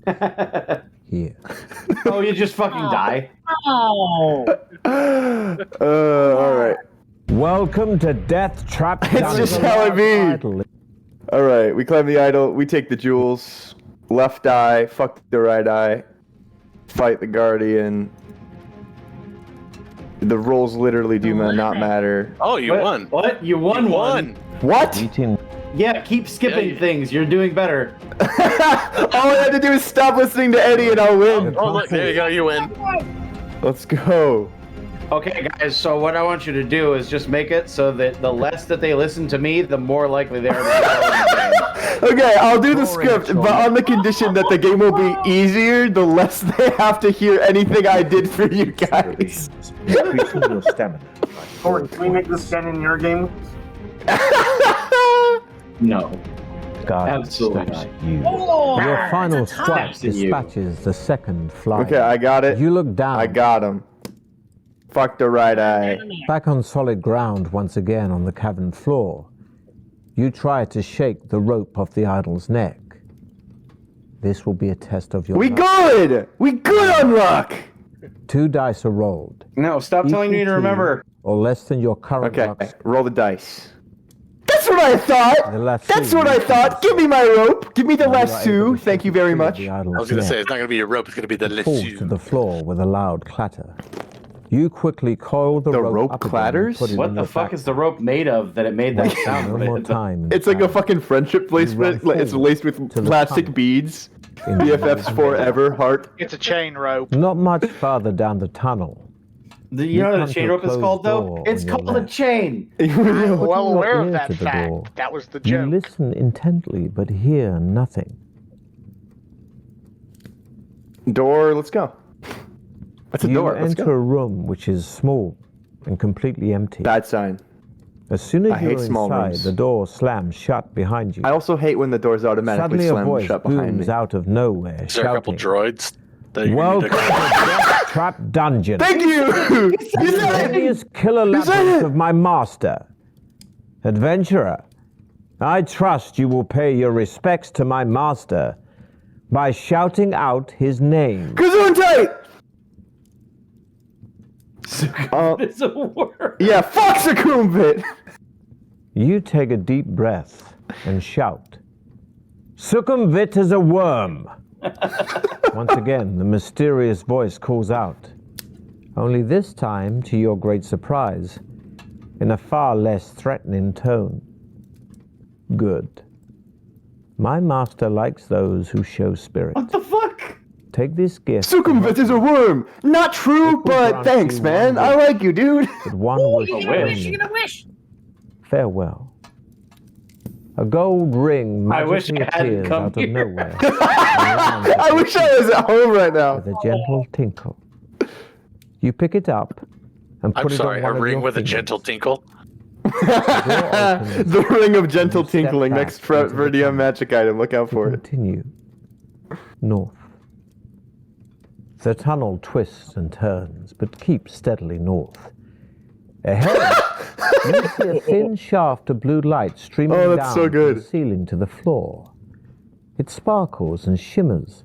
Here. Oh, you just fucking die. Oh! All right. Welcome to Deathtrap. It's just how it be. All right, we climb the idol. We take the jewels. Left eye, fuck the right eye. Fight the guardian. The rolls literally do not matter. Oh, you What? won. What? You won one. What? Eating Yeah, keep skipping Yeah, you- things. You're doing better. All I had to do is stop listening to Eddie and I'll win. Oh, look, there you go. You win. Let's go. Okay, guys, so what I want you to do is just make it so that the less that they listen to me, the more likely they are to Okay, I'll do the script, but on the condition that the game will be easier, the less they have to hear anything I did for you guys. Increasing your stamina by 4 Or can we make this canon in your game? No. guardian Absolutely snaps not. at you. Oh, Your final it's a tie. strike Snaps at you. dispatches the second flying. Okay, I got it. You look down. I got him. Fuck the right eye. Back on solid ground once again on the cavern floor, you try to shake the rope off the idol's neck. This will be a test of your We luck. good! We good on luck! 2 dice are rolled. No, stop telling me to Equal remember. Or less than your current Okay, luck. roll the dice. That's what I thought! The last That's two what I you thought! Give me my rope! Give me the You are last able 2! to Thank you shake very free of much. the I idol's was gonna neck. say it's not gonna be a rope. It's gonna be the Falls to lasso. the floor with a loud clatter. You quickly coil the rope up again and clatters? put it What in the your fuck back. is the rope made of that it made that Wasting sound? no more time. It's like a fucking friendship bracelet. run It's forward laced with to the plastic tunnel. beads. In BFFs forever, heart. It's a chain rope. Not much farther down the tunnel. You know what come a chain to a rope is called, closed though? door It's on your called a left. chain. I'm well Putting your aware of ear that to the fact. door, That was the You joke. listen intently, but hear nothing. Door, let's go. That's a You door, let's enter go. a room which is small and completely empty. Bad sign. As soon as I you're hate small inside, rooms. the door slams shut behind you. I also hate when the doors automatically Suddenly a slam voice shut behind booms me. out of nowhere, Is there a couple shouting, droids that you "Welcome need to to Deathtrap Dungeon! Thank you! You The said it! hideous killer You said labyrinth it! of my master. Adventurer, I trust you will pay your respects to my master by shouting out his name." Gesundheit! It's a word. Yeah, fuck Succumbit! You take a deep breath and shout, "Succumbit is a worm!" Once again, the mysterious voice calls out, only this time, to your great surprise, in a far less threatening tone. Good. My master likes those who show spirit. What the fuck? Take this gift. Succumbit is a worm! Not true, but grant thanks, you man. one I like you, dude. But one Ooh, wish you get a wish, only. you get a wish. Farewell. A gold ring I wish magically I hadn't appears come out here. of nowhere. and lands at I your wish I was at home right now. with a gentle tinkle. You pick it up and put I'm it sorry, on one a of ring your with a fingers. gentle tinkle. opens. The ring of gentle You step tinkling, back next into the Verdium tunnel. magic item. Look out for it. Continue north. The tunnel twists and turns, but keeps steadily north. Ahead, you see a thin shaft of blue light streaming Oh, down that's so from good. the ceiling to the floor. It sparkles and shimmers,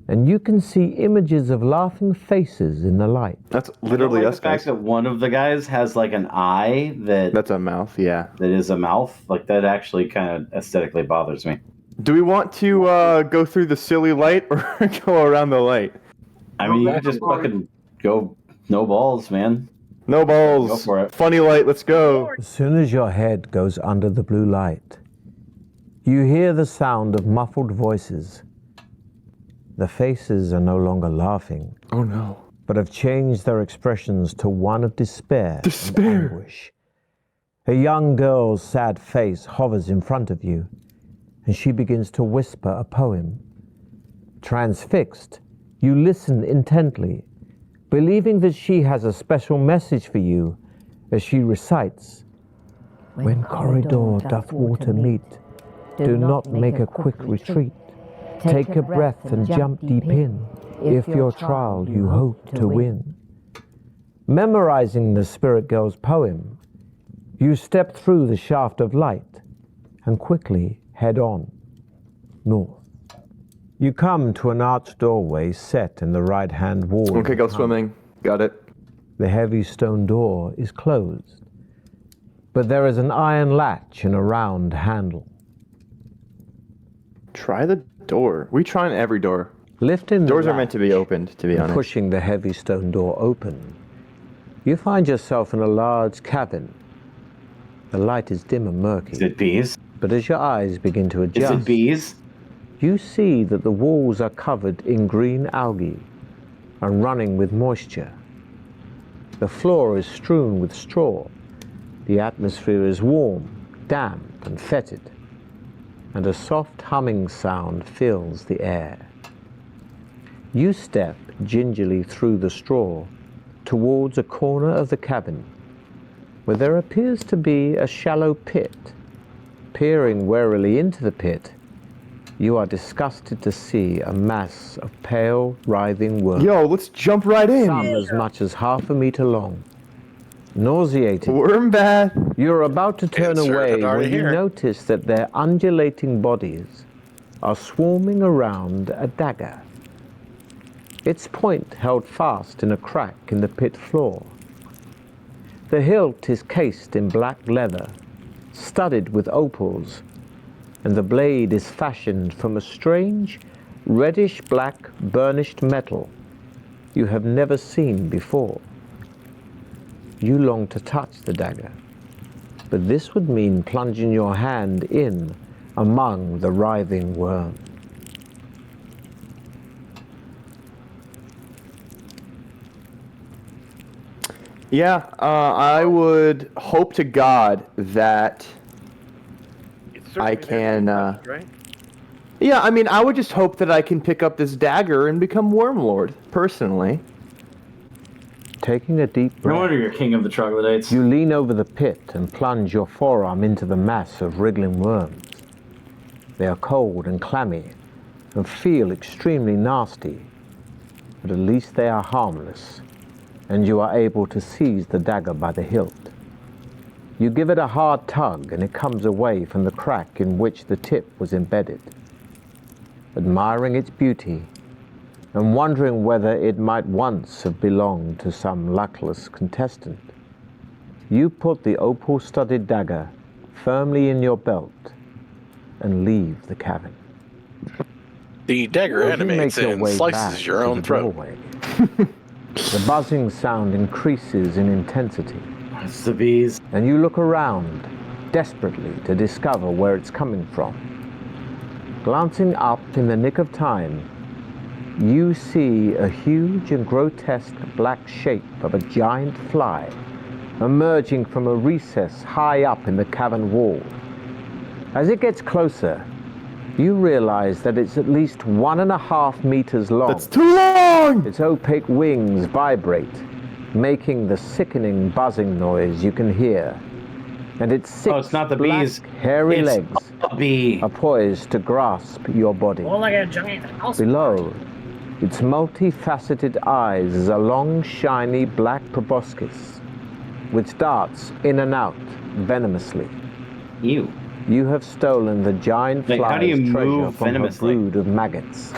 and you can see images of laughing faces in the light. That's I literally like us, the fact guys. that one of the guys has like an eye that That's a mouth, yeah. that is a mouth. Like that actually kind of aesthetically bothers me. Do we want to go through the silly light or go around the light? I mean, you could just fucking go no balls, man. No balls. Go for it. Funny light, let's go. As soon as your head goes under the blue light, you hear the sound of muffled voices. The faces are no longer laughing, Oh no. but have changed their expressions to one of despair, Despair. and anguish. A young girl's sad face hovers in front of you, and she begins to whisper a poem. Transfixed, you listen intently, believing that she has a special message for you as she recites, "When corridor doth water meet, do not make a quick retreat. Take a breath and jump deep in, if your trial you hope to win." Memorizing the spirit girl's poem, you step through the shaft of light and quickly head on north. You come to an arched doorway set in the right-hand wall. of Okay, the go tunnel. swimming. Got it. The heavy stone door is closed, but there is an iron latch and a round handle. Try the door. We trying every door. Lifting the Doors are meant to be latch opened, to be and honest. pushing the heavy stone door open, you find yourself in a large cabin. The light is dim and murky, Is it bees? but as your eyes begin to Is adjust, it bees? you see that the walls are covered in green algae and running with moisture. The floor is strewn with straw. The atmosphere is warm, damp, and fetid, and a soft humming sound fills the air. You step gingerly through the straw towards a corner of the cabin where there appears to be a shallow pit. Peering warily into the pit, you are disgusted to see a mass of pale, writhing worms, Yo, let's jump right some in. as much as half a meter long. Nauseated, Worm bath. you're about to turn Insert away it already when you here. notice that their undulating bodies are swarming around a dagger. Its point held fast in a crack in the pit floor. The hilt is cased in black leather, studded with opals, and the blade is fashioned from a strange, reddish-black burnished metal you have never seen before. You long to touch the dagger, but this would mean plunging your hand in among the writhing worm. Yeah, I would hope to God that It's I certainly can. there, right? Yeah, I mean, I would just hope that I can pick up this dagger and become Wormlord, personally. Taking a deep No breath, wonder you're king of the troglodytes. you lean over the pit and plunge your forearm into the mass of wriggling worms. They are cold and clammy and feel extremely nasty, but at least they are harmless, and you are able to seize the dagger by the hilt. You give it a hard tug and it comes away from the crack in which the tip was embedded. Admiring its beauty and wondering whether it might once have belonged to some luckless contestant, you put the opal-studded dagger firmly in your belt and leave the cabin. The dagger As you make animates your and way slices back your to own the throat. doorway, the buzzing sound increases in intensity, It's the bees. and you look around desperately to discover where it's coming from. Glancing up in the nick of time, you see a huge and grotesque black shape of a giant fly emerging from a recess high up in the cavern wall. As it gets closer, you realize that it's at least 1.5 meters long. That's too long! Its opaque wings vibrate, making the sickening buzzing noise you can hear. And its six it's not the black, bees. hairy It's legs a bee. are poised to grasp your body. More like a giant house. Below, its multifaceted eyes is a long, shiny black proboscis, which darts in and out venomously. You. You have stolen the giant Like, how do fly's you treasure move from her venomously? brood of maggots.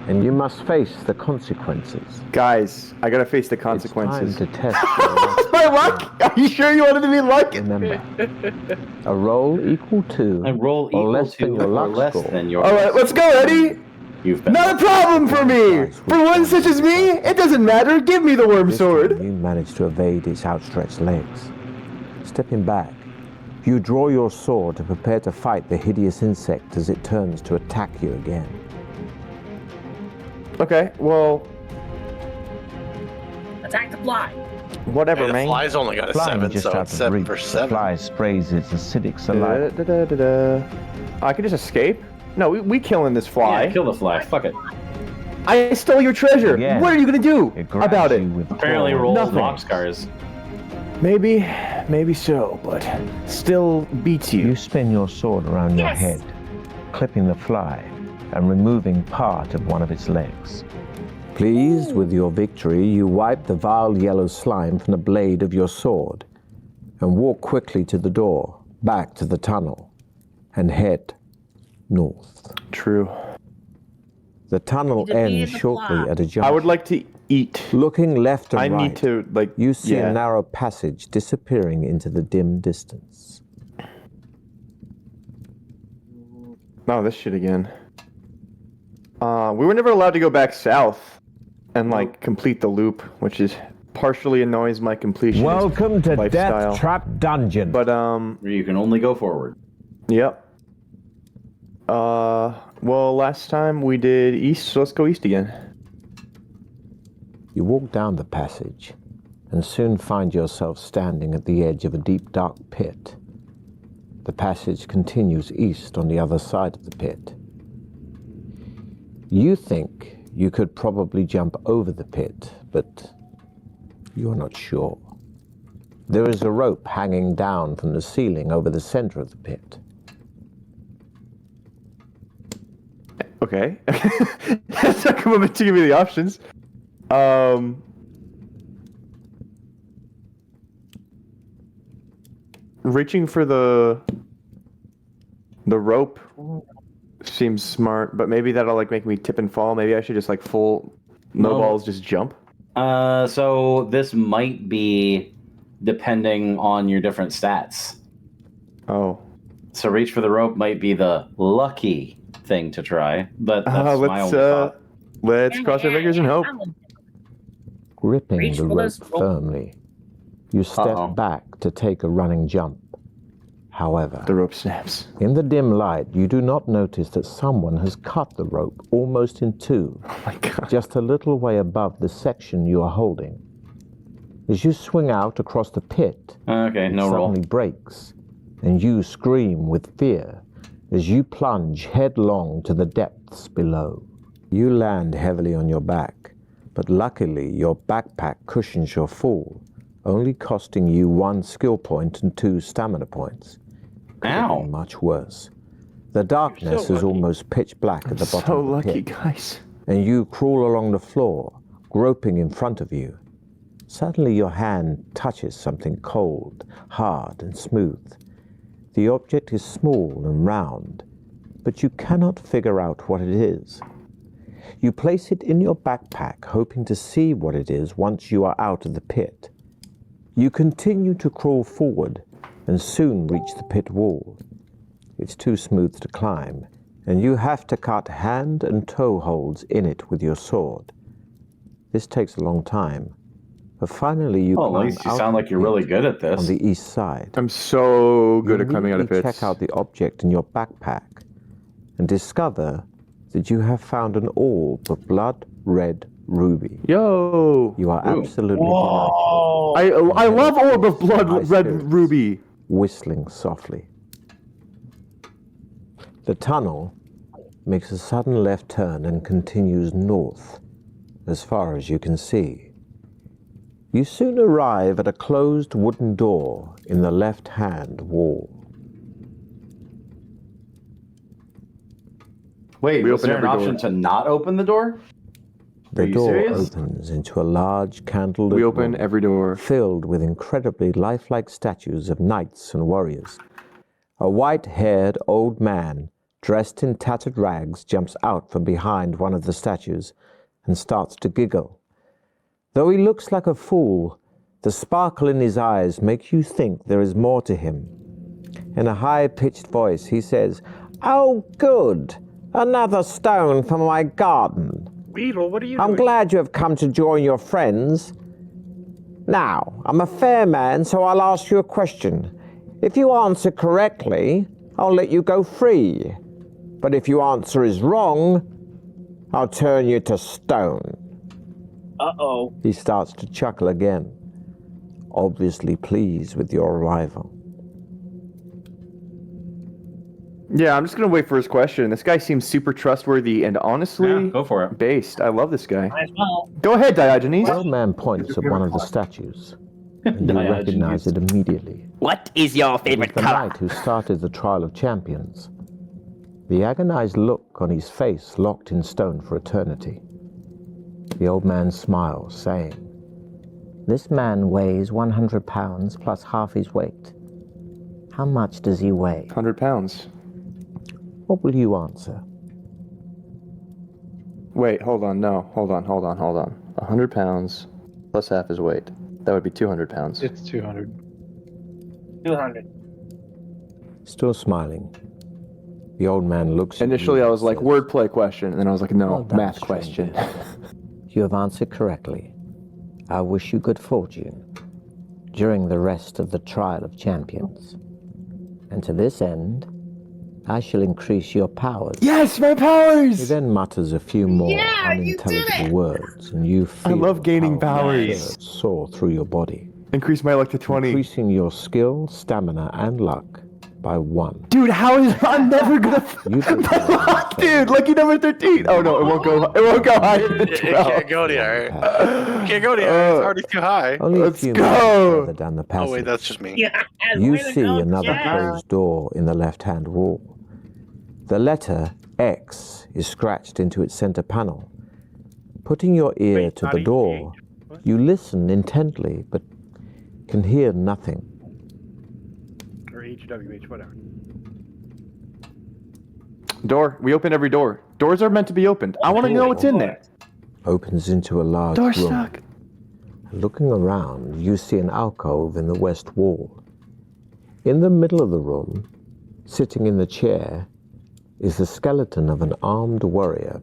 And you must face the consequences. Guys, I gotta face the It's consequences. time to test your luck. My luck? Are you sure you wanted to be lucky? Remember, a roll equal to A roll or equal less than to your or luck less score. than your. Alright, let's go, Eddie! You've been. Not a problem for me! For one such as me, it doesn't matter. Give me the worm This sword. time you manage to evade its outstretched legs. Stepping back, you draw your sword to prepare to fight the hideous insect as it turns to attack you again. Okay, well, Attack the fly. whatever, Hey, the man. fly's only got a Flying 7, just so out it's of 7 reach, for the 7. fly sprays its acidic saliva. I can just escape? No, we killing this fly. Yeah, kill the fly. Fuck it. I stole your treasure. Again, What are you gonna do It grabs about it? you with Apparently claws. roll Nothing. rock scars. Maybe so, but still beats you. You spin your sword around your Yes! head, clipping the fly and removing part of one of its legs. Pleased with your victory, you wipe the vile yellow slime from the blade of your sword and walk quickly to the door, back to the tunnel, and head north. True. The tunnel You defeated ends the shortly fly. at a junction. I would like to eat. Looking left and I right, need to, like, you see yeah. a narrow passage disappearing into the dim distance. Oh, this shit again. We were never allowed to go back south and, like, complete the loop, which is partially annoys my completion. Welcome to lifestyle. Deathtrap Dungeon. But, Where you can only go forward. yep. Well, last time we did east, so let's go east again. You walk down the passage and soon find yourself standing at the edge of a deep, dark pit. The passage continues east on the other side of the pit. You think you could probably jump over the pit, but you're not sure. There is a rope hanging down from the ceiling over the center of the pit. Okay. It took a moment to give me the options. Reaching for the rope seems smart, but maybe that'll like make me tip and fall. Maybe I should just like full no No. balls, just jump. So this might be depending on your different stats. Oh. So reach for the rope might be the lucky thing to try, but that's my Let's only thought. let's cross our fingers and hope. Gripping Reach the for rope this rope. firmly, You step Uh-oh. back to take a running jump. However, The rope snaps. in the dim light, you do not notice that someone has cut the rope almost in two, Oh my god. just a little way above the section you are holding. As you swing out across the pit, Okay, it no roll. suddenly breaks, and you scream with fear as you plunge headlong to the depths below. You land heavily on your back, but luckily your backpack cushions your fall, only costing you 1 skill point and 2 stamina points. Could have Ow. been much worse. The darkness is lucky. almost pitch black at the bottom So of the lucky, pit, guys. and you crawl along the floor, groping in front of you. Suddenly your hand touches something cold, hard, and smooth. The object is small and round, but you cannot figure out what it is. You place it in your backpack, hoping to see what it is once you are out of the pit. You continue to crawl forward and soon reach the pit wall. It's too smooth to climb, and you have to cut hand and toe holds in it with your sword. This takes a long time, but finally you Well, at climb least you out sound of like the you're really pit good at on this. the east side. I'm so good You at coming out of immediately pits. check out the object in your backpack and discover that you have found an orb of blood-red ruby. Yo. You are Ooh. absolutely Whoa. I love Orb of Blood High Red spirits. Ruby. delighted, whistling softly. The tunnel makes a sudden left turn and continues north as far as you can see. You soon arrive at a closed wooden door in the left-hand wall. Wait, We was open there an every option door. to not open the door? The Are you door serious? opens into a large candlelit We open room every door. filled with incredibly lifelike statues of knights and warriors. A white-haired old man, dressed in tattered rags, jumps out from behind one of the statues and starts to giggle. Though he looks like a fool, the sparkle in his eyes makes you think there is more to him. In a high-pitched voice, he says, "Oh, good! Another stone for my garden. Weedle, what are you I'm doing? glad you have come to join your friends. Now, I'm a fair man, so I'll ask you a question. If you answer correctly, I'll let you go free. But if your answer is wrong, I'll turn you to stone." Uh-oh. He starts to chuckle again, obviously pleased with your arrival. Yeah, I'm just gonna wait for his question. This guy seems super trustworthy and honestly Yeah, go for it. based. I love this guy. Might as well. Go ahead, Diogenes. The old man points at one of the statues, and you Diogenes. recognize it immediately. What is your It was favorite the color? knight who started the trial of champions. The agonized look on his face locked in stone for eternity. The old man smiles, saying, "This man weighs 100 pounds plus half his weight. How much does he weigh? 100 pounds. What will you answer?" Wait, hold on. No, hold on. 100 pounds plus half his weight. That would be 200 pounds. It's 200. 200. Still smiling, the old man looks at Initially, you I and was like, says, wordplay question, and then I was like, no, "Well done, math stranger. question. You have answered correctly. I wish you good fortune during the rest of the trial of champions. And to this end, I shall increase your powers." Yes, my He powers! then mutters a few more Yeah, you did unintelligible it! words, and you feel love gaining powerful powers. surge soar through your body, Increase my luck to 20. increasing your skill, stamina, and luck by 1. Dude, how is I'm never gonna You did fuck, dude, lucky number 13. Oh no, it won't go higher than It 12. can't go there. Can't go there. It's already too high. Only Let's a few go. meters further down the passage. Oh wait, that's just me. Yeah. You way to see go, another Jack. closed door in the left-hand wall. The letter X is scratched into its center panel. Putting your ear Wait, to not the door, ETH? you listen intently, but can hear nothing. Or HWH, whatever. Door. We open every door. Doors are meant to be opened. I want to know what's in there. Opens into a large Door room. stuck. Looking around, you see an alcove in the west wall. In the middle of the room, sitting in the chair, is the skeleton of an armed warrior,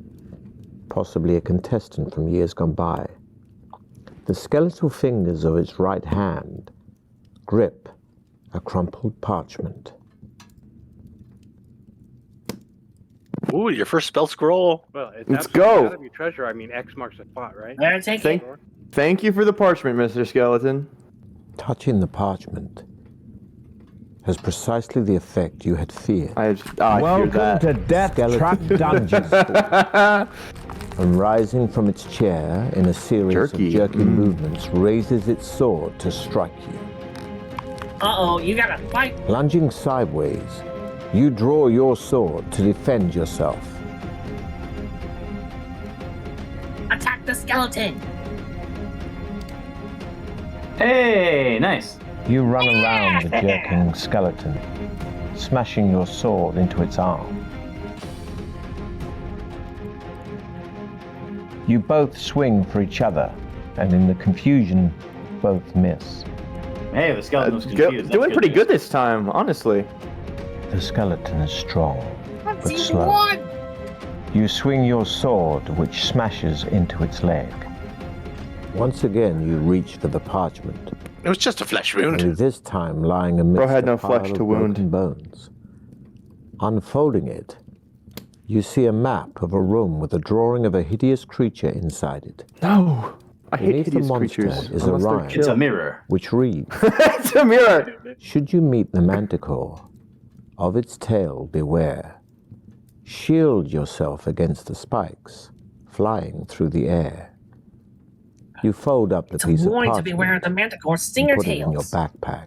possibly a contestant from years gone by. The skeletal fingers of its right hand grip a crumpled parchment. Ooh, your first spell scroll. Well, it's Let's absolutely go. gotta be treasure. I mean, X marks the spot, right? Better take Thank, it. thank you for the parchment, Mr. Skeleton. Touching the parchment has precisely the effect you had feared. I fear that. to Deathtrap Dungeons. And rising from its chair in a series Jerky. of jerky movements, raises its sword to strike you. Uh-oh, you gotta fight. Lunging sideways, you draw your sword to defend yourself. Attack the skeleton. Hey, nice. You run around the jerking skeleton, smashing your sword into its arm. You both swing for each other, and in the confusion, both miss. Hey, the skeleton was confused. Doing That's pretty news. good this time, honestly. The skeleton is strong, but Season slow. 1. You swing your sword, which smashes into its leg. Once again, you reach for the parchment, It was just a flesh only wound. this time lying amidst had a no pile flesh of to wound. broken bones. Unfolding it, you see a map of a room with a drawing of a hideous creature inside it. No, I hate Beneath the hideous monster creatures. is a unless they're rhyme. It's a chill. mirror. Which reads, It's a mirror. should you meet the manticore, of its tail beware. Shield yourself against the spikes, flying through the air. You fold up the It's piece a of warning to parchment beware of the manticore and stinger put it in your tails. backpack.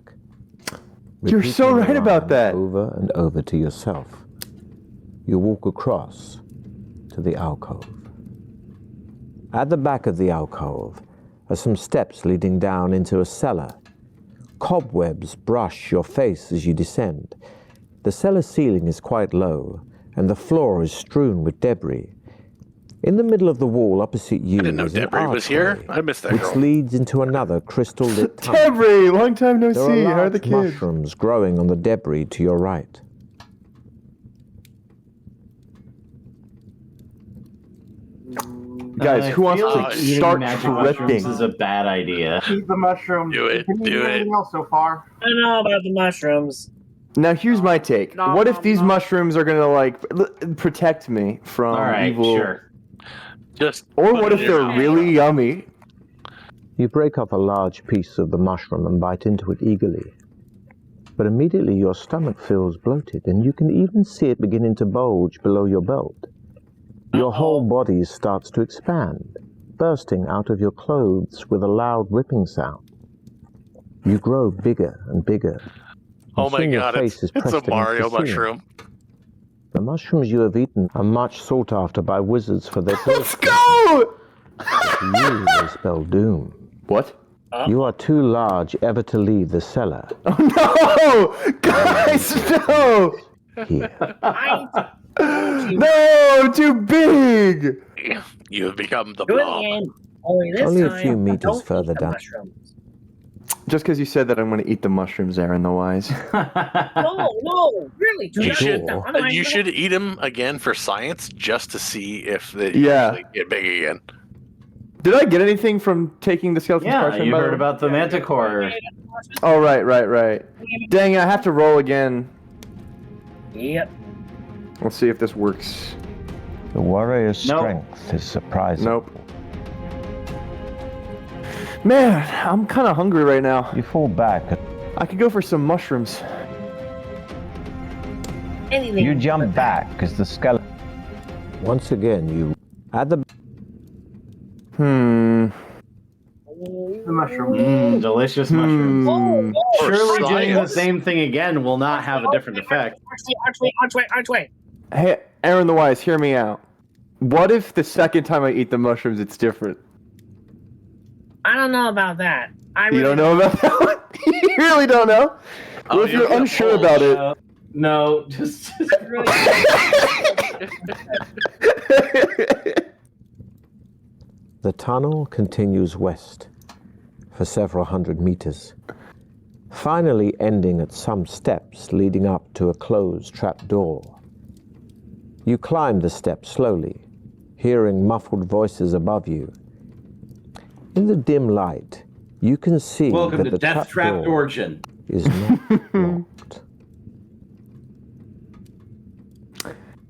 You're so Repeating the right about rhyme that. Over and over to yourself. You walk across to the alcove. At the back of the alcove are some steps leading down into a cellar. Cobwebs brush your face as you descend. The cellar ceiling is quite low, and the floor is strewn with debris. In the middle of the wall opposite you I didn't know is an Debris was here. archway, I missed that which girl. leads into another crystal-lit tunnel. Debris, long time no There see. are How are the large kids? mushrooms growing on the debris to your right. Guys, I who wants feel to like eating start magic mushrooms shredding? is a bad idea. Eat the mushroom. Do it, Can you do eat it. anything else so far? I don't know about the mushrooms. Now here's my take. Nom, What if nom, these nom. mushrooms are gonna like protect me from All right, evil? sure. Just Or put what it if in your they're mouth. really yummy? You break off a large piece of the mushroom and bite into it eagerly. But immediately your stomach feels bloated, and you can even see it beginning to bulge below your belt. Your whole body starts to expand, bursting out of your clothes with a loud ripping sound. You grow bigger and bigger. Oh and my soon your god, face it's, is it's pressed a against Mario the ceiling. mushroom. The mushrooms you have eaten are much sought after by wizards for their Let's taste. go! To you, they spell doom. What? You are too large ever to leave the cellar Oh no! Guys, no! here. I told you. No! Too big! You have become the Do it blob. again. Only this Only a time, few meters don't further eat the down. mushrooms. Just because you said that, I'm gonna eat the mushrooms, Aaron the Wise. No, really, do You not should, eat them. Otherwise, you you're should eat them again for science, just to see if they Yeah. actually get big again. Did I get anything from taking the skeleton's Yeah, parchment? you by the heard way? about the manticore. Oh, right. Dang it, I have to roll again. Yep. Let's see if this works. The warrior's Nope. strength is surprising. Nope. Man, I'm kind of hungry right now. You fall back. I could go for some mushrooms. Anything. You jump back as the skeleton. Once again, you at the Hmm. The mushroom. Delicious mushrooms. Hmm. Surely For doing the science. same thing again will not have a different effect. Archway. Hey, Aaron the Wise, hear me out. What if the second time I eat the mushrooms, it's different? I don't know about that. You don't know about that one? You really don't know? Oh, Well, if you're you're gonna unsure pull about it, No, just really. The tunnel continues west for several hundred meters, finally ending at some steps leading up to a closed trapdoor. You climb the steps slowly, hearing muffled voices above you. In the dim light, You can see Welcome that to the Deathtrap door Origin. is not locked.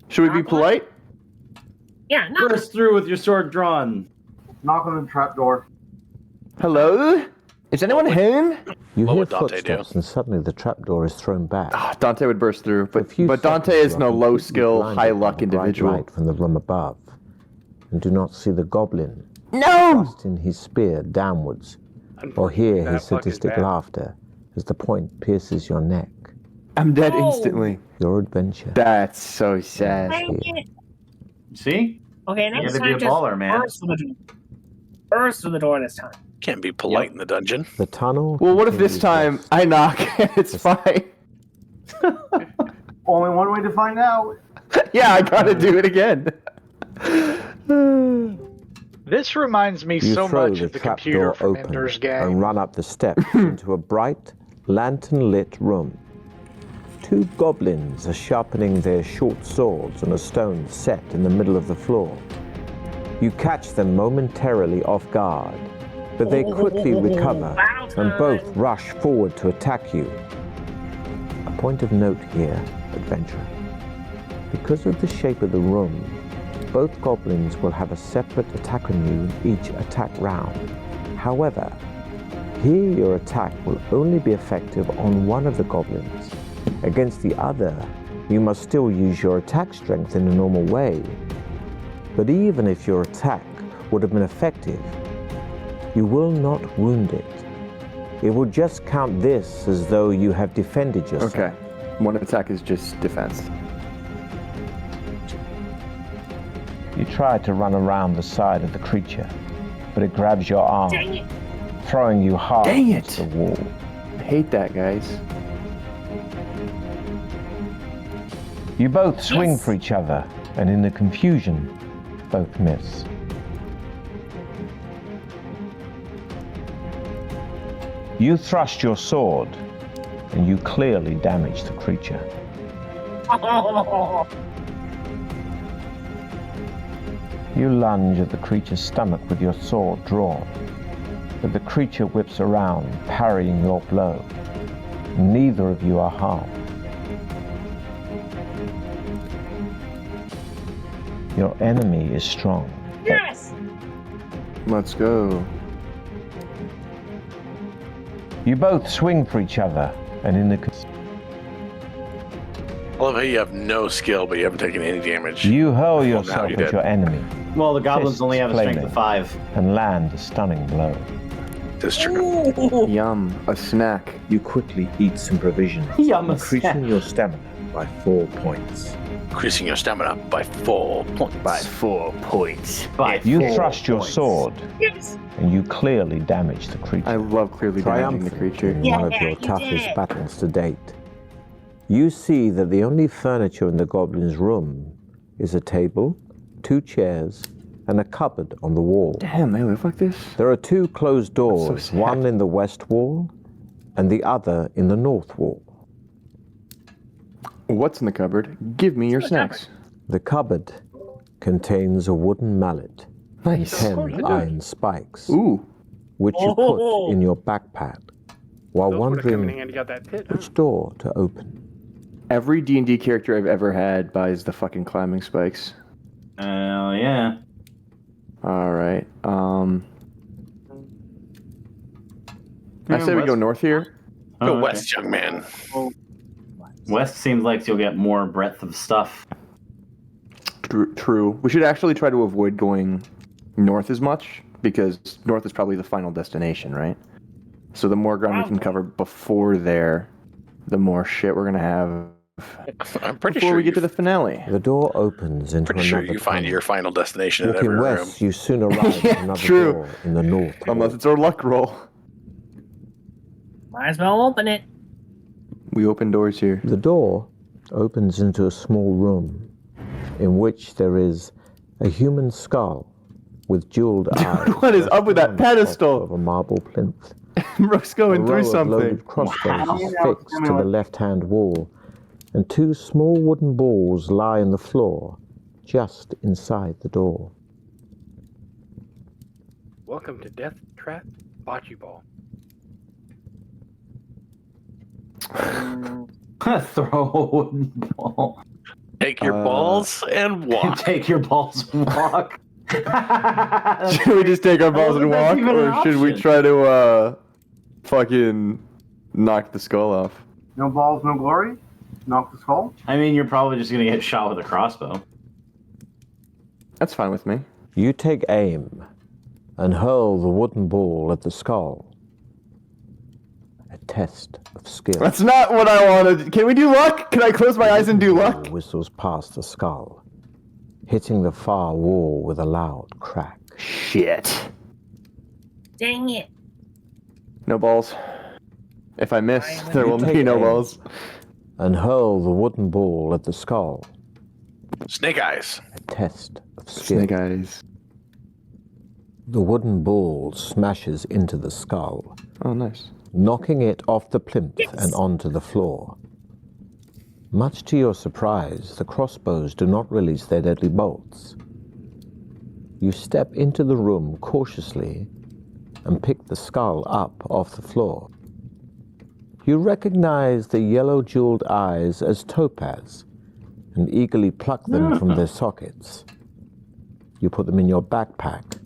Should we be polite? Yeah, no. Burst through with your sword drawn. Knock on the trapdoor. Hello? Is anyone home? You What hear would Dante do? footsteps, and suddenly the trapdoor is thrown back. Dante would burst through, For a few but Dante seconds, is you are no low completely skill, blinded high by luck the bright individual. light from the room above, and do not see the goblin No! thrusting his spear downwards, or hear That his fucking sadistic bad. laughter as the point pierces your neck. I'm dead No! instantly. Your adventure. That's so sad. Dang it. See? Okay, You next gotta be time a just baller, man. burst through the door this time. Can't be polite in the dungeon. The tunnel. Well, what if this continues time I knock and it's fine? Only one way to find out. Yeah, I gotta do it again. This reminds me You so throw much the of the computer trapdoor from open Ender's and Game. run up the steps into a bright, lantern-lit room. Two goblins are sharpening their short swords on a stone set in the middle of the floor. You catch them momentarily off guard, but they quickly recover and both rush forward to attack you. A point of note here, adventurer. Because of the shape of the room, both goblins will have a separate attack on you in each attack round. However, here your attack will only be effective on one of the goblins. Against the other, you must still use your attack strength in a normal way. But even if your attack would have been effective, you will not wound it. It will just count this as though you have defended yourself. Okay. One attack is just defense. You try to run around the side of the creature, but it grabs your arm, Dang it. throwing you hard Dang against it. the wall. I hate that, guys. You both swing Yes. for each other, and in the confusion, both miss. You thrust your sword, and you clearly damage the creature. You lunge at the creature's stomach with your sword drawn, but the creature whips around, parrying your blow. Neither of you are harmed. Your enemy is strong. Yes! Let's go. You both swing for each other, and in the I love how you have no skill, but you haven't taken any damage. you hurl now yourself you at did. your enemy Well, the goblins Fists only have a strength flaming. of 5. and land a stunning blow. That's true. Yum. A snack. You quickly eat some provisions, Yum, a increasing snack. your stamina by 4 points. Increasing your stamina by 4 points. By 4 points. By You 4 thrust your points. sword, Yes! and you clearly damage the creature. I love clearly damaging the Triumphant creature. in Yeah, one of your you toughest did. battles to date. You see that the only furniture in the goblin's room is a table, 2 chairs, and a cupboard on the wall. Damn, they live like this? There are 2 closed doors, sad. one in the west wall and the other in the north wall. What's in the cupboard? Give me your snacks. The cupboard contains a wooden mallet, Nice. 10 iron spikes, Ooh. which you put in your backpack while Those would have come in wondering handy. Got that pit. Huh? which door to open. Every D&D character I've ever had buys the fucking climbing spikes. Oh, yeah. All right. I Yeah, say we go west. north here. Oh, Go okay. west, young man. West seems like you'll get more breadth of stuff. True. We should actually try to avoid going north as much because north is probably the final destination, right? So the more ground we can cover before there, the more shit we're gonna have I'm pretty before sure we get to the finale. The door opens into pretty sure another you find tunnel. your final destination in Looking every room. west, you soon arrive Yeah, at another true. door in the north Unless wall. it's our luck roll. Might as well open it. We open doors here. The door opens into a small room in which there is a human skull with jeweled eyes. What is up with that resting on top pedestal? Of a marble plinth. Brooke's A going row through of something. loaded crossbows Wow. is fixed to the left-hand wall, and 2 small wooden balls lie on the floor just inside the door. Welcome to Deathtrap Bocce Ball. Throw a wooden ball. Take your balls and walk. Take your balls and walk. Should we just take our balls and walk, or should we try to fucking knock the skull off? No balls, no glory? Knock the skull? I mean, you're probably just gonna get shot with a crossbow. That's fine with me. You take aim and hurl the wooden ball at the skull. A test of skill. That's not what I wanted. Can we do luck? Can I close my eyes and do luck? Whistles past the skull, hitting the far wall with a loud crack. Shit. Dang it. No balls. If I miss, there will be take no aim. balls. And hurl the wooden ball at the skull. Snake eyes. A test of skill. Snake eyes. The wooden ball smashes into the skull, Oh, nice. knocking it off the plinth and onto the floor. Much to your surprise, the crossbows do not release their deadly bolts. You step into the room cautiously and pick the skull up off the floor. You recognize the yellow jeweled eyes as topaz and eagerly pluck them from their sockets. You put them in your backpack,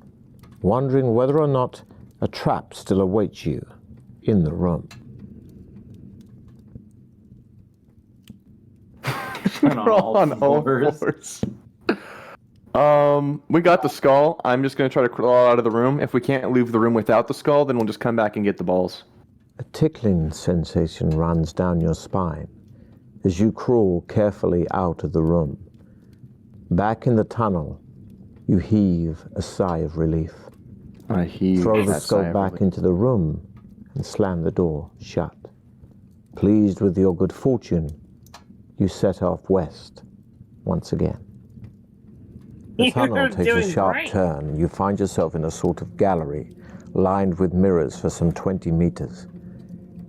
wondering whether or not a trap still awaits you in the room. We're on all fours. We got the skull. I'm just gonna try to crawl out of the room. If we can't leave the room without the skull, then we'll just come back and get the balls. A tickling sensation runs down your spine as you crawl carefully out of the room. Back in the tunnel, you heave a sigh of relief. I heave Throw the that skull sigh of back relief. into the room and slam the door shut. Pleased with your good fortune, you set off west once again. The tunnel You're takes a doing sharp great. turn. You find yourself in a sort of gallery lined with mirrors for some 20 meters.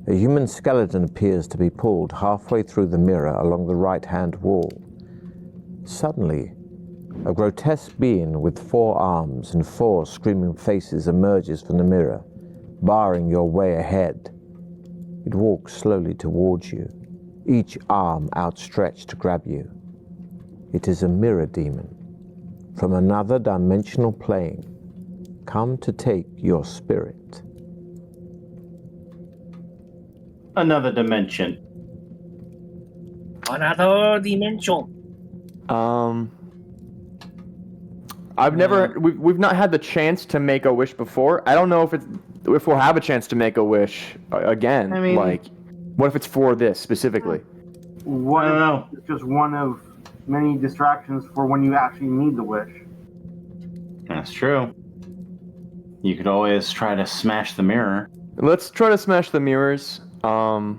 A human skeleton appears to be pulled halfway through the mirror along the right-hand wall. Suddenly, a grotesque being with 4 arms and 4 screaming faces emerges from the mirror, barring your way ahead. It walks slowly towards you, each arm outstretched to grab you. It is a mirror demon from another dimensional plane, come to take your spirit. Another dimension. Another dimension. We've not had the chance to make a wish before. I don't know if we'll have a chance to make a wish again. I mean- like, what if it's for this specifically? What I don't know. It's just one of many distractions for when you actually need the wish. That's true. You could always try to smash the mirror. Let's try to smash the mirrors. Yeah.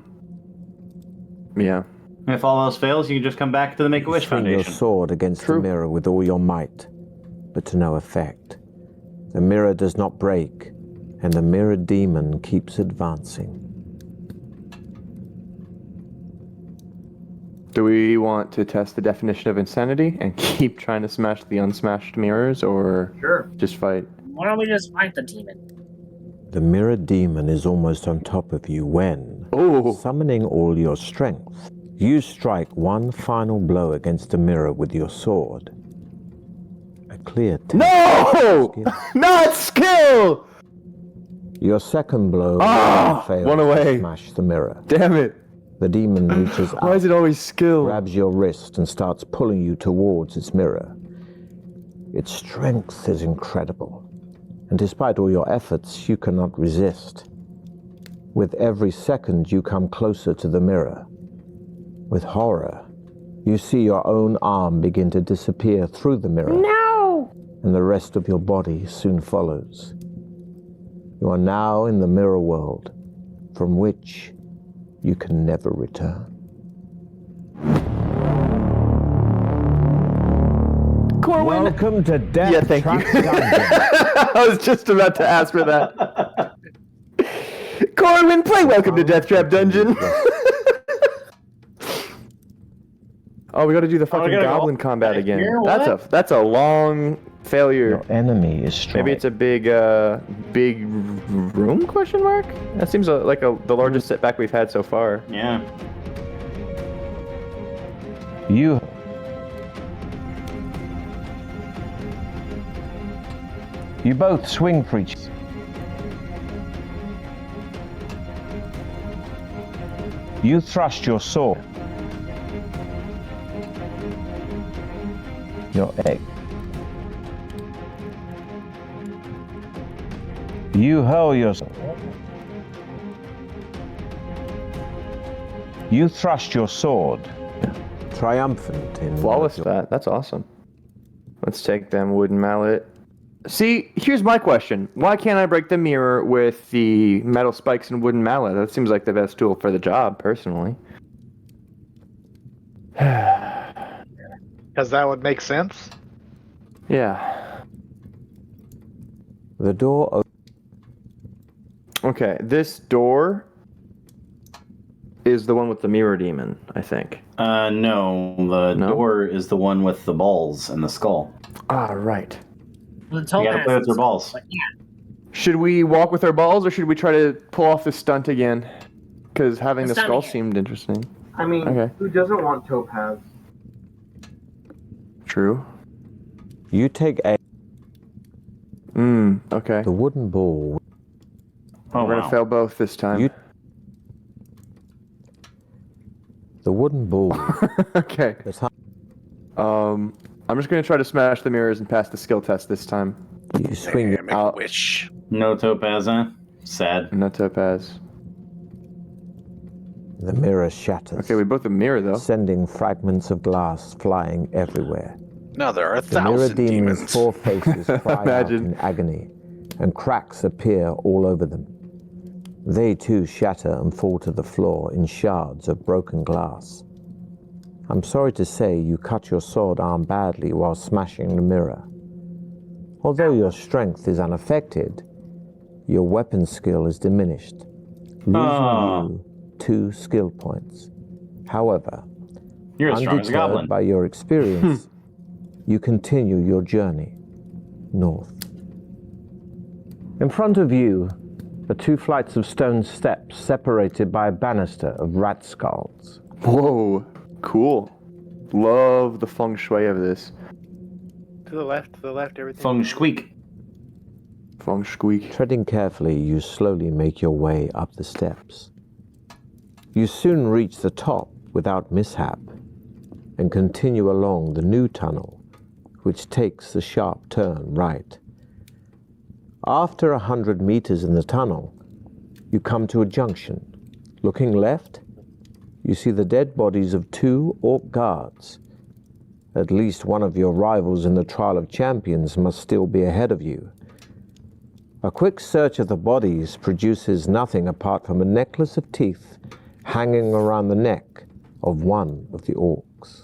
If all else fails, you can just come back to the Make-A-Wish Swing your Foundation. sword against True. the mirror with all your might, but to no effect. The mirror does not break, and the mirror demon keeps advancing. Do we want to test the definition of insanity and keep trying to smash the unsmashed mirrors, or Sure. just fight? Why don't we just fight the demon? The mirror demon is almost on top of you when, Oh, summoning all your strength, you strike one final blow against the mirror with your sword. A clear test. no! Skill. Not skill! Your second blow fails one to away. smash the mirror. Damn it! The demon reaches Why out, is it always skill? grabs your wrist, and starts pulling you towards its mirror. Its strength is incredible, and despite all your efforts, you cannot resist. With every second, you come closer to the mirror. With horror, you see your own arm begin to disappear through the mirror. No! And the rest of your body soon follows. You are now in the mirror world, from which you can never return. Corwin! Welcome to Death Yeah, thank you. I was just about to ask for that. Corwin, play Welcome to Deathtrap Dungeon. Oh, we got to do the fucking gotta go goblin combat back again. here? That's a long Failure. Your enemy is strong. Maybe it's a big room? Question mark. That seems like the largest setback we've had so far. Yeah. You both swing for each. You thrust your sword. Your egg. You hurl your sword. You thrust your sword. Triumphant in Flawless that. That's awesome. Let's take them wooden mallet. See, here's my question. Why can't I break the mirror with the metal spikes and wooden mallet? That seems like the best tool for the job, personally. Because that would make sense. Yeah. The door. Okay, this door is the one with the mirror demon, I think. No, the door is the one with the balls and the skull. Ah, right. The You gotta play with your balls. But yeah. Should we walk with our balls, or should we try to pull off the stunt again? Because having the stunt skull again. seemed interesting. I mean, Okay. who doesn't want topaz? True. You take a. Okay. The wooden ball. Oh, We're gonna fail both this time. The wooden ball. Okay. I'm just gonna try to smash the mirrors and pass the skill test this time. You swing Make a wish. No topaz, huh? Sad. No topaz. The mirror shatters. Okay, we both have mirror though. Sending fragments of glass flying everywhere. Now there are The mirror 1,000 demon's demons. 4 faces cry out Imagine. in agony, and cracks appear all over them. They too shatter and fall to the floor in shards of broken glass. I'm sorry to say you cut your sword arm badly while smashing the mirror. Although your strength is unaffected, your weapon skill is diminished, losing you 2 skill points. However, You're as strong as a goblin. undeterred by your experience, you continue your journey north. In front of you are 2 flights of stone steps separated by a banister of rat skulls. Whoa, cool. Love the feng shui of this. To the left, everything. Feng squeak. Feng squeak. Treading carefully, you slowly make your way up the steps. You soon reach the top without mishap and continue along the new tunnel, which takes the sharp turn right. After 100 meters in the tunnel, you come to a junction. Looking left, you see the dead bodies of 2 orc guards. At least one of your rivals in the Trial of Champions must still be ahead of you. A quick search of the bodies produces nothing apart from a necklace of teeth hanging around the neck of one of the orcs.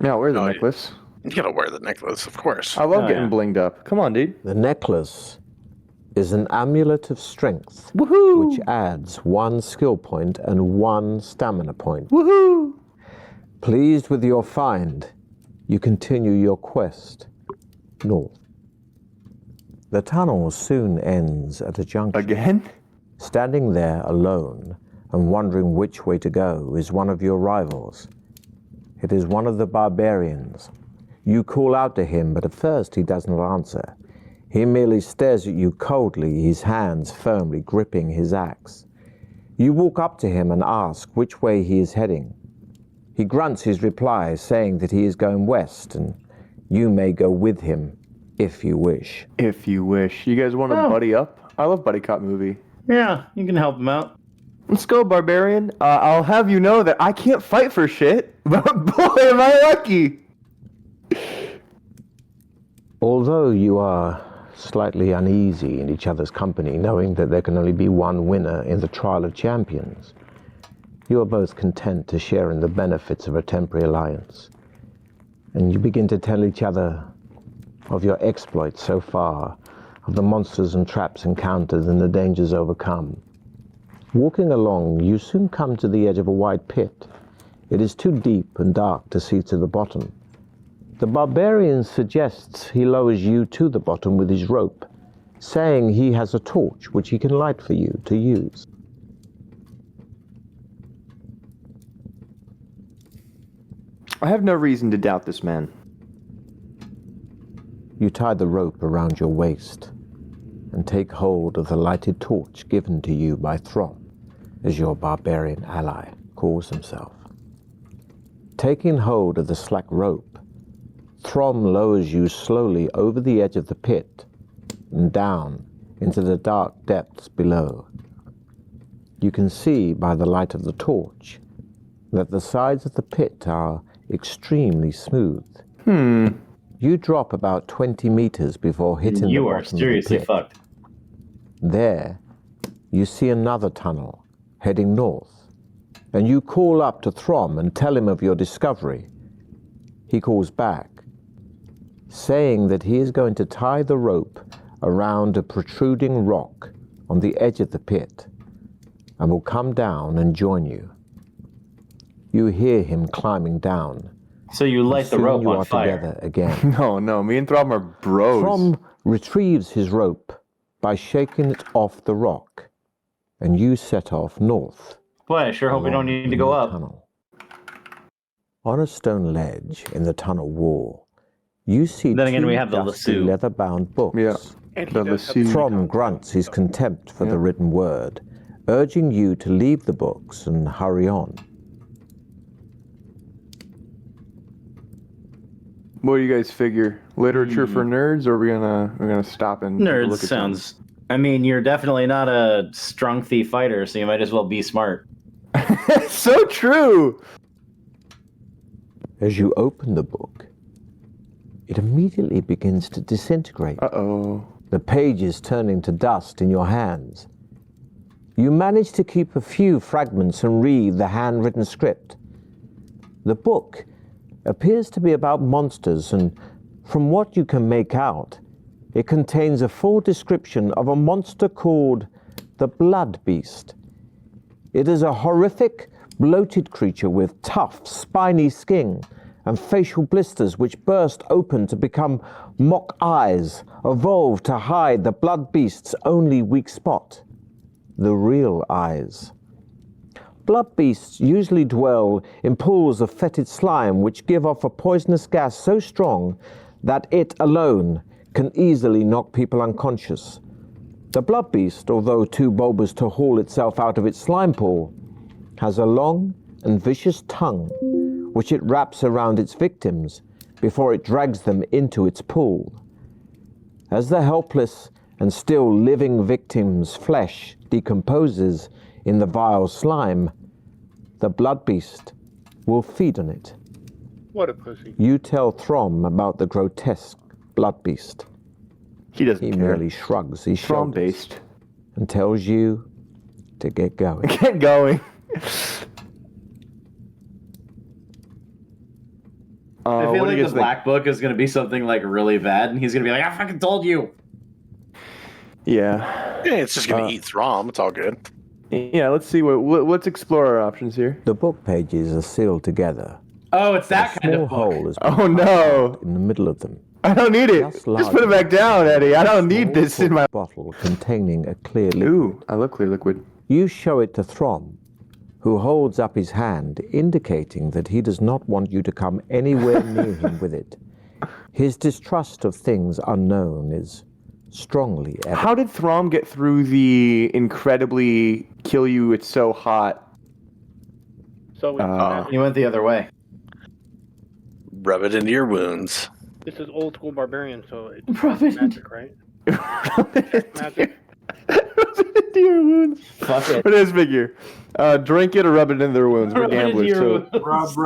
Yeah, where's the Oh, necklace? You gotta wear the necklace, of course. I love getting blinged up. Come on, dude. The necklace is an amulet of strength, Woohoo! which adds 1 skill point and 1 stamina point. Woohoo! Pleased with your find, you continue your quest north. The tunnel soon ends at a junction. Again? Standing there alone and wondering which way to go is one of your rivals. It is one of the barbarians. You call out to him, but at first he does not answer. He merely stares at you coldly, his hands firmly gripping his axe. You walk up to him and ask which way he is heading. He grunts his reply, saying that he is going west, and you may go with him if you wish. If you wish. You guys want to buddy up? I love buddy cop movie. Yeah, you can help him out. Let's go, barbarian. I'll have you know that I can't fight for shit, but boy, am I lucky. Although you are slightly uneasy in each other's company, knowing that there can only be one winner in the Trial of Champions, you are both content to share in the benefits of a temporary alliance. And you begin to tell each other of your exploits so far, of the monsters and traps encountered and the dangers overcome. Walking along, you soon come to the edge of a wide pit. It is too deep and dark to see to the bottom. The barbarian suggests he lowers you to the bottom with his rope, saying he has a torch which he can light for you to use. I have no reason to doubt this man. You tie the rope around your waist and take hold of the lighted torch given to you by Throm, as your barbarian ally calls himself. Taking hold of the slack rope, Throm lowers you slowly over the edge of the pit and down into the dark depths below. You can see by the light of the torch that the sides of the pit are extremely smooth. You drop about 20 meters before hitting the bottom of the pit. You are seriously fucked. There, you see another tunnel heading north, and you call up to Throm and tell him of your discovery. He calls back, saying that he is going to tie the rope around a protruding rock on the edge of the pit and will come down and join you. You hear him climbing down. So you light the rope on fire. Together again. No, me and Throm are bros. Throm retrieves his rope by shaking it off the rock, and you set off north. Boy, I sure hope we don't need to go up. Tunnel. On a stone ledge in the tunnel wall, you see Then again, two we have the dusty lasso. leather-bound books. Yeah. And he The does have lasso. Throm grunts his contempt for the written word, urging you to leave the books and hurry on. What do you guys figure? Literature for nerds, or are we gonna stop and take a Nerds look at sounds. I mean, you're definitely not a strong thief fighter, so you might as well be smart. them? So true. As you open the book, it immediately begins to disintegrate. Uh-oh. The pages turning to dust in your hands. You manage to keep a few fragments and read the handwritten script. The book appears to be about monsters, and from what you can make out, it contains a full description of a monster called the Blood Beast. It is a horrific, bloated creature with tough, spiny skin and facial blisters which burst open to become mock eyes, evolved to hide the Blood Beast's only weak spot, the real eyes. Blood beasts usually dwell in pools of fetid slime which give off a poisonous gas so strong that it alone can easily knock people unconscious. The blood beast, although too bulbous to haul itself out of its slime pool, has a long and vicious tongue which it wraps around its victims before it drags them into its pool. As the helpless and still living victim's flesh decomposes in the vile slime, the blood beast will feed on it. What a pussy. You tell Throm about the grotesque blood beast. He doesn't He care. merely shrugs his Throm shoulders based. and tells you to get going. Get going. I feel what do like you the guys think? black book is going to be something like really bad, and he's going to be like, I fucking told you. Yeah. Yeah, it's just gonna eat Throm. It's all good. Yeah, let's see. Let's explore our options here. The book pages are sealed together. Oh, it's that A kind small of book. hole is Oh no! in the middle of them. I don't need it. Just Just put it back down, Eddie. I don't need this in my. Bottle containing a clear liquid. Ooh, I love clear liquid. You show it to Throm, who holds up his hand, indicating that he does not want you to come anywhere near him with it. His distrust of things unknown is strongly evident. How did Throm get through the incredibly kill you? It's so hot. So we, He went the other way. Rub it into your wounds. this is old school barbarian, so it's Rub it magic, right? Magic. Rub it into your wounds. Fuck it. What is figure? Drink it or rub it into their wounds. We're Rub it into gamblers, your so Rub.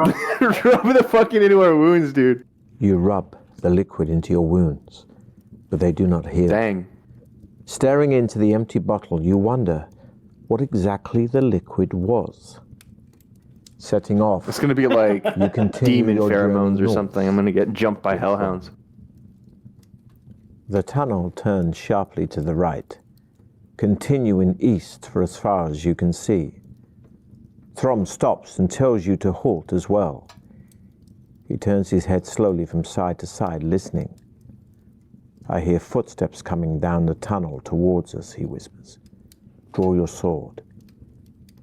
rub the fucking into our wounds, dude. You rub the liquid into your wounds, but they do not heal. Dang. Staring into the empty bottle, you wonder what exactly the liquid was. Setting off, It's gonna be like you continue demon your pheromones journey or north. something. I'm gonna get jumped by hellhounds. The tunnel turns sharply to the right, continuing east for as far as you can see. Throm stops and tells you to halt as well. He turns his head slowly from side to side, listening. I hear footsteps coming down the tunnel towards us, he whispers. Draw your sword.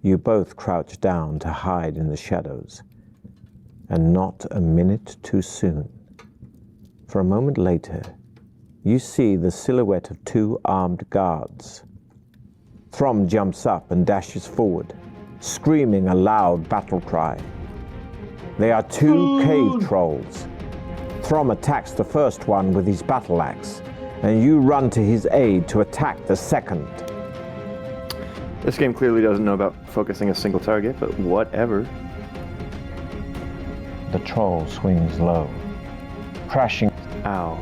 You both crouch down to hide in the shadows. And not a minute too soon. For a moment later, you see the silhouette of 2 armed guards. Throm jumps up and dashes forward, screaming a loud battle cry. They are 2 cave trolls. Throm attacks the first one with his battle axe, and you run to his aid to attack the second. This game clearly doesn't know about focusing a single target, but whatever. The troll swings low, crashing. Ow.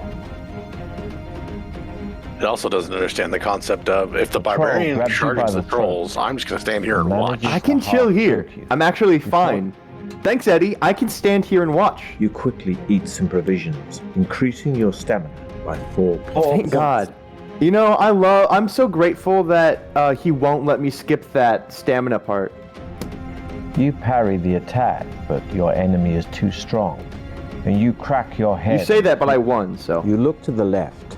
It also doesn't understand the concept of if the barbarian grabs you charges by the the throat. trolls, I'm just gonna stand here and watch. I can chill here. I'm actually fine. Thanks, Eddie. I can stand here and watch. You quickly eat some provisions, increasing your stamina by 4 points. Oh, thank God. You know, I'm so grateful that he won't let me skip that stamina part. You parry the attack, but your enemy is too strong, and you crack your head. You say that, but I won, so. You look to the left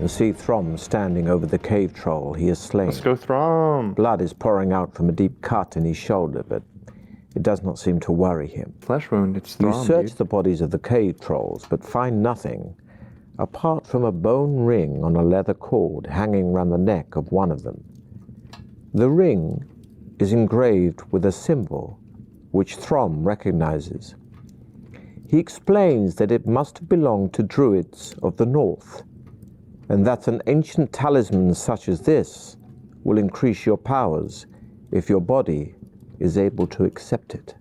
and see Throm standing over the cave troll he has slain. Let's go Throm. Blood is pouring out from a deep cut in his shoulder, but it does not seem to worry him. Flesh wound, it's Throm, You search dude. the bodies of the cave trolls, but find nothing, apart from a bone ring on a leather cord hanging round the neck of one of them. The ring is engraved with a symbol which Throm recognizes. He explains that it must have belonged to druids of the north, and that an ancient talisman such as this will increase your powers if your body is able to accept it.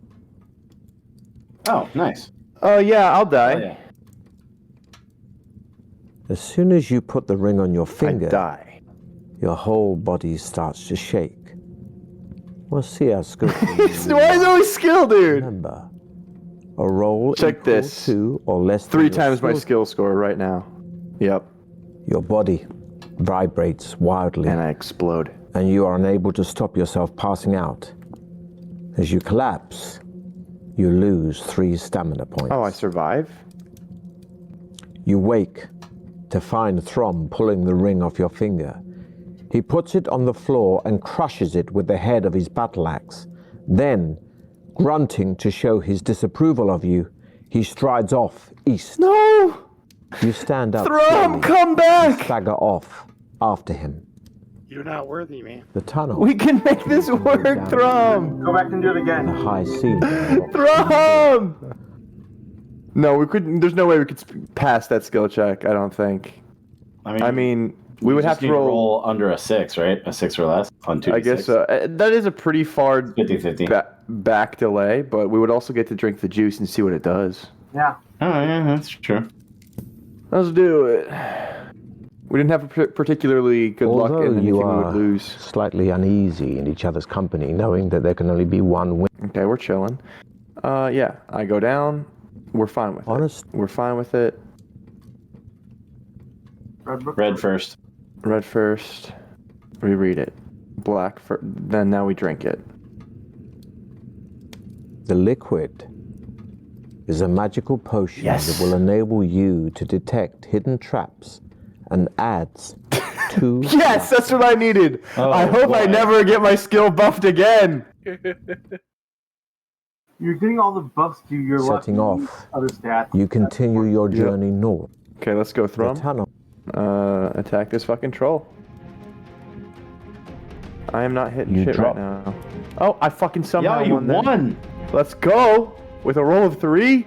Oh, nice. Oh, yeah, I'll die. Oh, yeah. As soon as you put the ring on your finger, I die. your whole body starts to shake. We'll see how skillful you Why is it always skill, dude? remember. A roll Check equal this. to or less than 3 your times my skill. skill score right now. Yep. Your body vibrates wildly, And I explode. and you are unable to stop yourself passing out. As you collapse, you lose 3 stamina points. Oh, I survive? You wake to find Throm pulling the ring off your finger. He puts it on the floor and crushes it with the head of his battle axe. Then, grunting to show his disapproval of you, he strides off east. No! You stand up, Throm, slowly, come and back! stagger off after him. You're not worthy, man. The tunnel, We can make this work, Throm! Go back and do it the again. high ceiling. Throm! No, we couldn't. There's no way we could pass that skill check, I don't think. I mean, we would have to roll under a 6, right? A 6 or less on 2d6. I guess so. That is a pretty far 50-50. back delay, but we would also get to drink the juice and see what it does. Yeah. Oh, yeah, that's true. Let's do it. We didn't have particularly good luck Although in anything you we are would lose. slightly uneasy in each other's company, knowing that there can only be one win. Okay, we're chilling. Yeah, I go down. We're fine with Honest. it. We're fine with it. Red first. Red first. We read it. Black first. Then now we drink it. The liquid is a magical potion Yes. that will enable you to detect hidden traps and adds 2. Yes, that's what I needed. Oh, I hope I boy. never get my skill buffed again. You're getting all the buffs to your Setting lucky off. other stats. You continue your Yep. journey north. Okay, let's go The Thrum. tunnel. Attack this fucking troll. I am not hitting You shit drop. right now. Oh, I fucking somehow Yeah, you won that. won! Let's go with a roll of 3.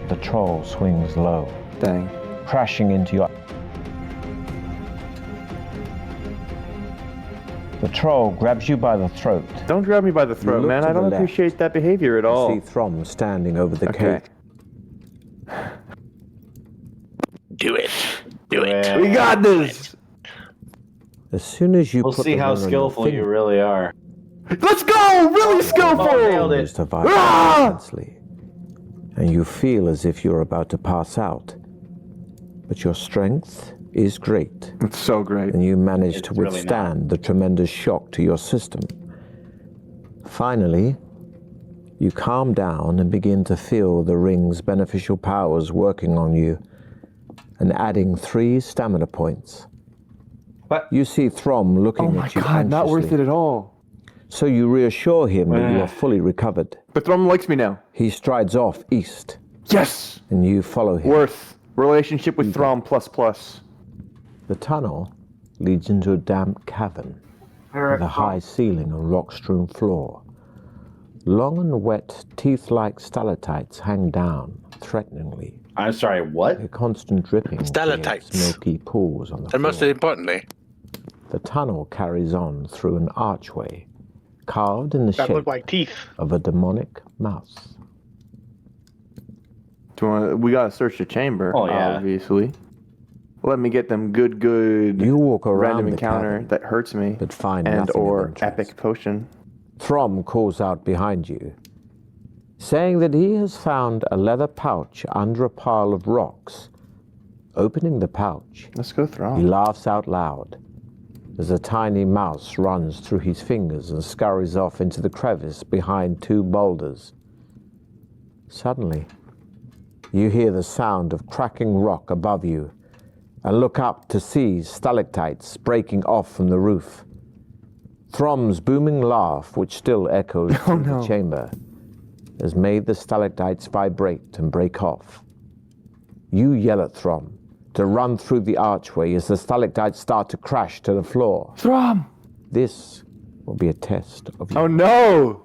The troll swings low, Dang. crashing into your... The troll grabs you by the throat. Don't grab me by the throat, look man. to I the don't left. appreciate that behavior at all. You see Throm standing over the Okay. cave. Do it. Do it. We got this. As soon as you We'll put see the how ring on your skillful you finger, really are. Let's go! Really skillful! nailed it. begins to vibrate Ah! intensely, and you feel as if you're about to pass out. But your strength is great, It's so great. and you manage It's to really withstand the tremendous shock to your system. Finally, You calm down and begin to feel the ring's beneficial powers working on you and adding 3 stamina points. What? You see Throm looking Oh my at you god, not worth anxiously. it at all. So you reassure him that you are fully recovered. But Thrum likes me now. He strides off east, Yes! and you follow him. Worth. Relationship with Throm ++. The tunnel leads into a damp cavern with a high ceiling and rock-strewn floor. Long and wet, teeth-like stalactites hang down threateningly. I'm sorry, what? A constant dripping Stalactites. creates milky pools on the And floor. most importantly, The tunnel carries on through an archway carved in the That shape looked like teeth. of a demonic mouse. We gotta search the chamber, Oh, yeah. obviously. Let me get them good You walk around random the encounter cavern, that hurts me. but find And nothing of or interest. epic potion. Throm calls out behind you, saying that he has found a leather pouch under a pile of rocks. Opening the pouch, Let's go he Throm. laughs out loud as a tiny mouse runs through his fingers and scurries off into the crevice behind 2 boulders. Suddenly, you hear the sound of cracking rock above you and look up to see stalactites breaking off from the roof. Throm's booming laugh, which still echoes through the chamber, has made the stalactites vibrate and break off. You yell at Throm to run through the archway as the stalactites start to crash to the floor. Throm! This will be a test of your Oh no!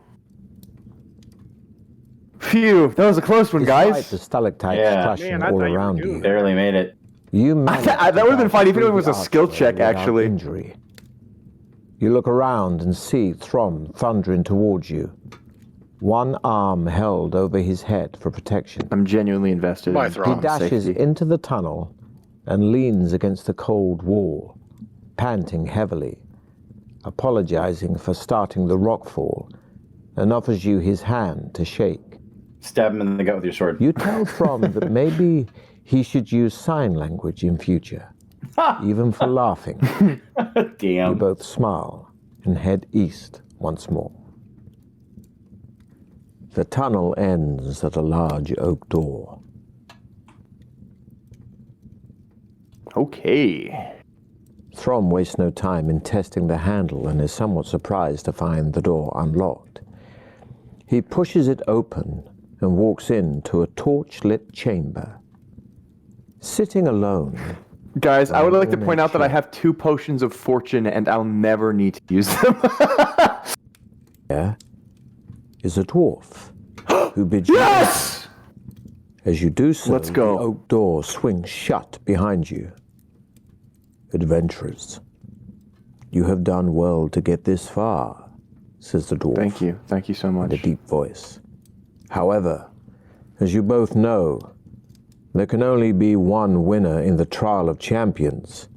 Phew, that was a close one, Despite guys. the stalactites Yeah. crashing Man, I all thought you were around doing you, Barely made it. you manage that to would've been dash fine, even if it through was the a skill archway check, without actually. Injury. You look around and see Throm thundering towards you, one arm held over his head for protection. I'm genuinely invested Bye, in Throm. He dashes safety. into the tunnel and leans against the cold wall, panting heavily, apologizing for starting the rockfall, and offers you his hand to shake. Stab him in the gut with your sword. You tell Throm that maybe he should use sign language in future, even for laughing. You Damn. both smile and head east once more. The tunnel ends at a large oak door. Okay. Throm wastes no time in testing the handle and is somewhat surprised to find the door unlocked. He pushes it open and walks into a torch-lit chamber. Sitting alone, Guys, I would like to Woman point out that I shit. have 2 potions of fortune and I'll never need to use them. there is a dwarf who bids you Yes! As you do so, Let's go. the oak door swings shut behind you. Adventurers, you have done well to get this far, says the dwarf. Thank you. Thank you so In a much. deep voice. However, as you both know, there can only be one winner in the Trial of Champions.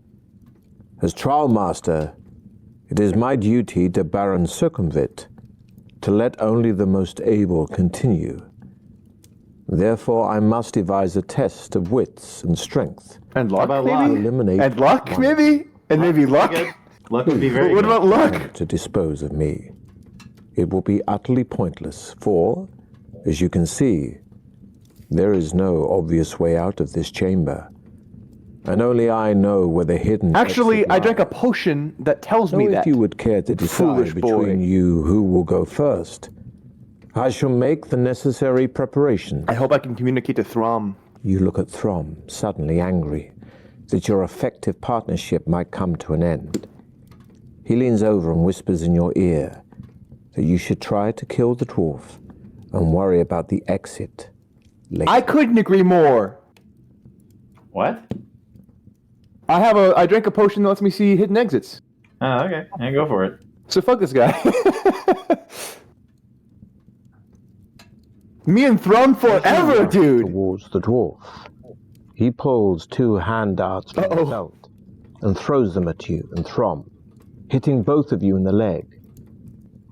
As Trial Master, it is my duty to Baron Circumvit to let only the most able continue. Therefore, I must devise a test of wits and strength. And luck, about to maybe? eliminate And luck, one maybe? And maybe luck? Good. Luck would be very What good. about luck? to dispose of me. It will be utterly pointless, for, as you can see, there is no obvious way out of this chamber. And only I know where the hidden Actually, exit I drank a lies. potion that tells So me if that. you would care to Foolish decide boy. between you who will go first, I shall make the necessary preparation. I hope I can communicate to Throm. You look at Throm, suddenly angry that your effective partnership might come to an end. He leans over and whispers in your ear that you should try to kill the dwarf and worry about the exit later. I couldn't agree more. What? I drank a potion that lets me see hidden exits. Oh, okay. Yeah, go for it. So fuck this guy. Me and Thrum forever, dude. Towards the dwarf. He pulls 2 hand darts from his belt and throws them at you and Throm, hitting both of you in the leg.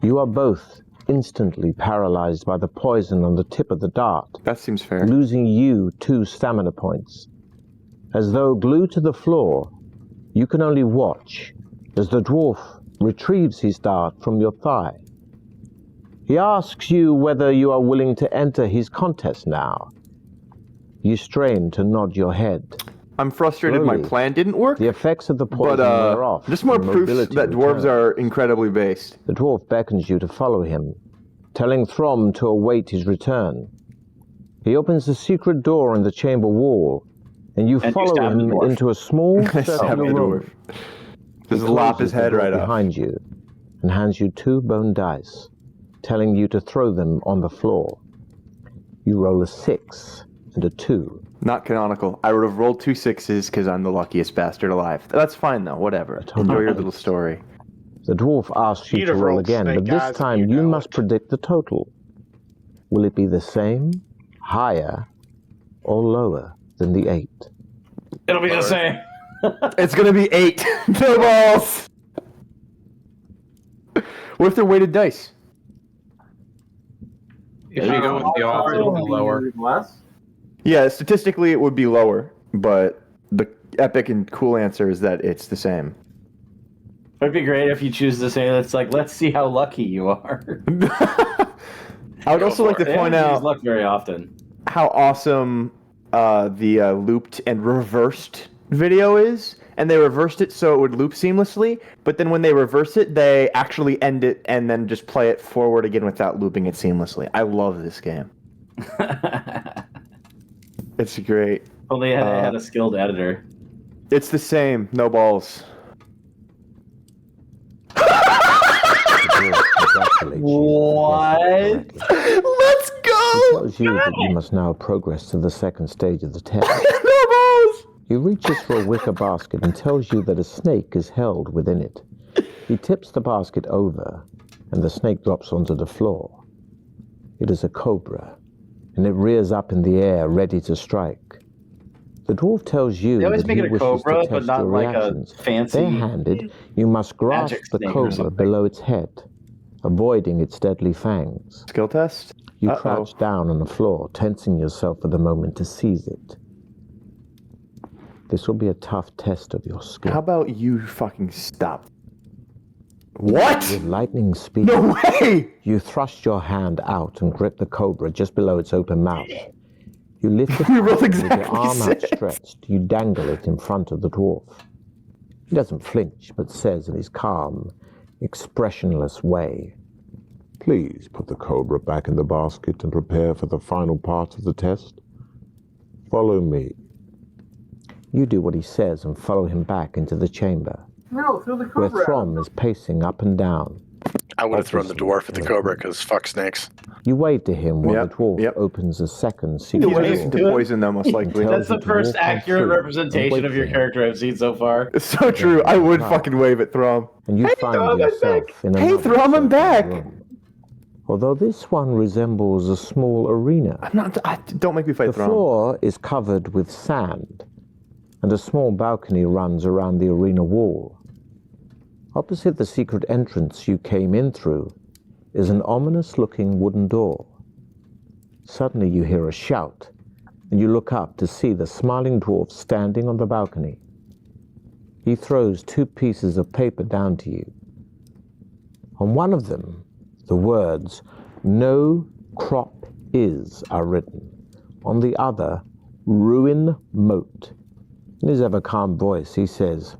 You are both instantly paralyzed by the poison on the tip of the dart, That seems fair. losing you 2 stamina points. As though glued to the floor, you can only watch as the dwarf retrieves his dart from your thigh. He asks you whether you are willing to enter his contest now. You strain to nod your head. I'm frustrated my Slowly, plan didn't work, the effects of the poison but wear off. just more and proof mobility that dwarves returns. are incredibly based. The dwarf beckons you to follow him, telling Throm to await his return. He opens a secret door in the chamber wall, and you follow stab the him dwarf. into a small I stabbed circular the room. dwarf. Just He lop closes his the head door right off. behind you and hands you 2 bone dice, telling you to throw them on the floor. You roll a 6 and a 2. Not canonical. I would have rolled 2 6s because I'm the luckiest bastard alive. That's fine though. Whatever. Enjoy your little story. The dwarf asks you He'd to have roll rolled again, but snake this eyes, time you you know must it. predict the total. Will it be the same, higher, or lower than the 8? It'll be the same. It's gonna be 8. No balls. What if they're weighted dice? If you go with the odds, it'll be lower. Less? Yeah, statistically it would be lower, but the epic and cool answer is that it's the same. It'd be great if you choose to say that's like, let's see how lucky you are. I would also like to They point don't use out luck very often. how awesome the looped and reversed video is. And they reversed it so it would loop seamlessly, but then when they reverse it, they actually end it and then just play it forward again without looping it seamlessly. I love this game. It's great. Only had a skilled editor. It's the same. No balls. What? Let's go! He tells you that you must now progress to the second stage of the test. No balls! He reaches for a wicker basket and tells you that a snake is held within it. He tips the basket over, and the snake drops onto the floor. It is a cobra, and it rears up in the air, ready to strike. The dwarf tells you They always that make he it a wishes cobra, to test but not your like a reactions. fancy Barehanded, you must grasp magic the snake or cobra something. below its head, avoiding its deadly fangs. Skill test? You Uh-oh. crouch down on the floor, tensing yourself for the moment to seize it. This will be a tough test of your skill. How about you fucking stop? What? With lightning speed, No way! you thrust your hand out and grip the cobra just below its open mouth. You lift it We up rolled and with your exactly arm 6. outstretched, you dangle it in front of the dwarf. He doesn't flinch, but says in his calm, expressionless way, Please put the cobra back in the basket and prepare for the final part of the test. Follow me. You do what he says and follow him back into the chamber, No, throw the where cobra. Throm is pacing up and down. I would have thrown the dwarf at the cobra because fuck snakes. You wave to him while Yep, the dwarf yep. opens a second The secret way door. to poison them, most likely. tells That's the you to first walk on accurate through and representation wait of your for him. character I've seen so far. It's so true. I would fucking wave at Throm. And you find yourself in Hey, another Throm, I'm circular back. room. Although this one resembles a small arena. Don't make me fight The Throm. floor is covered with sand, and a small balcony runs around the arena wall. Opposite the secret entrance you came in through is an ominous-looking wooden door. Suddenly you hear a shout, and you look up to see the smiling dwarf standing on the balcony. He throws 2 pieces of paper down to you. On one of them, the words, "No crop is," are written. On the other, "Ruin Moat." In his ever-calm voice, he says,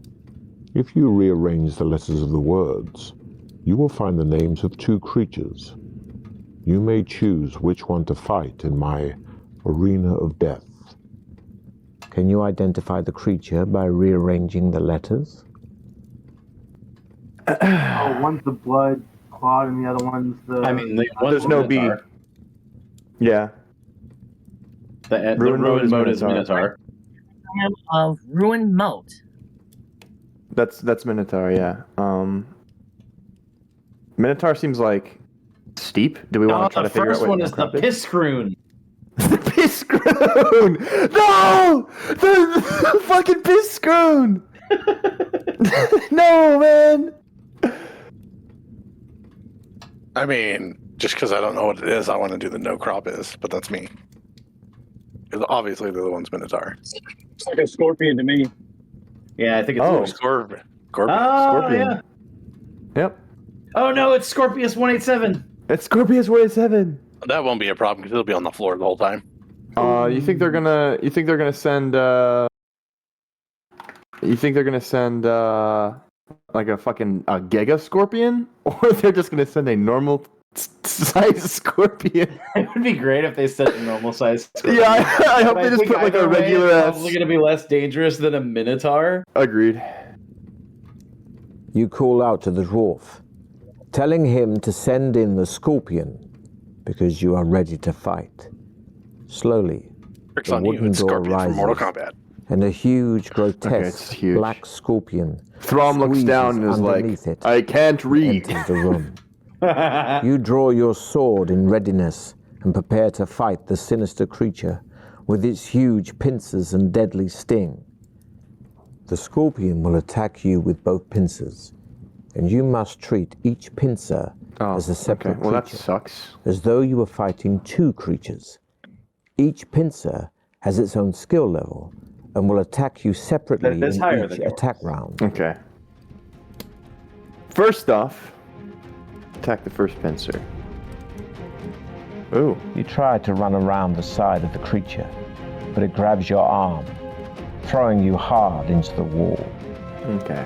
If you rearrange the letters of the words, you will find the names of 2 creatures. You may choose which one to fight in my arena of death. Can you identify the creature by rearranging the letters? Oh, one's the blood clot and the other one's the... I mean, There's no B. Yeah. The Ruin ruin mode is Minotaur. Minotaur. Of Ruin Moat. That's Minotaur, yeah. Minotaur seems like steep. Do we want to try the to figure out first what one is the Necrop Piscroon. The Piscroon! No! The fucking Piscroon! No, man! I mean, just because I don't know what it is, I want to do the no crop is, but that's me. 'Cause obviously they're the ones Minotaur. It's like a scorpion to me. Yeah, I think it's Oh. Scorpion. Oh, Scorpion. yeah. Yep. Oh no, it's Scorpius 187. It's Scorpius 187. That won't be a problem because it'll be on the floor the whole time. You think they're gonna send like a fucking Giga Scorpion, or they're just gonna send a normal size Scorpion? It would be great if they sent a normal size Scorpion. Yeah, I hope But they just think put like a either way, regular it's ass. probably going to be less dangerous than a Minotaur. Agreed. You call out to the dwarf, telling him to send in the Scorpion because you are ready to fight. Slowly, Tricks the on you. wooden It's door Scorpion from Mortal rises, Kombat. and a huge, grotesque it's huge. black scorpion Throm looks down and is like, underneath it I can't read. enters the room. You draw your sword in readiness and prepare to fight the sinister creature with its huge pincers and deadly sting. The scorpion will attack you with both pincers, and you must treat each pincer as a separate Well, that creature, sucks. as though you were fighting two creatures. Each pincer has its own skill level and will attack you separately That's higher in each than yours. attack round. Okay. First off, attack the first pincer. Ooh. You try to run around the side of the creature, but it grabs your arm, throwing you hard into the wall. Okay.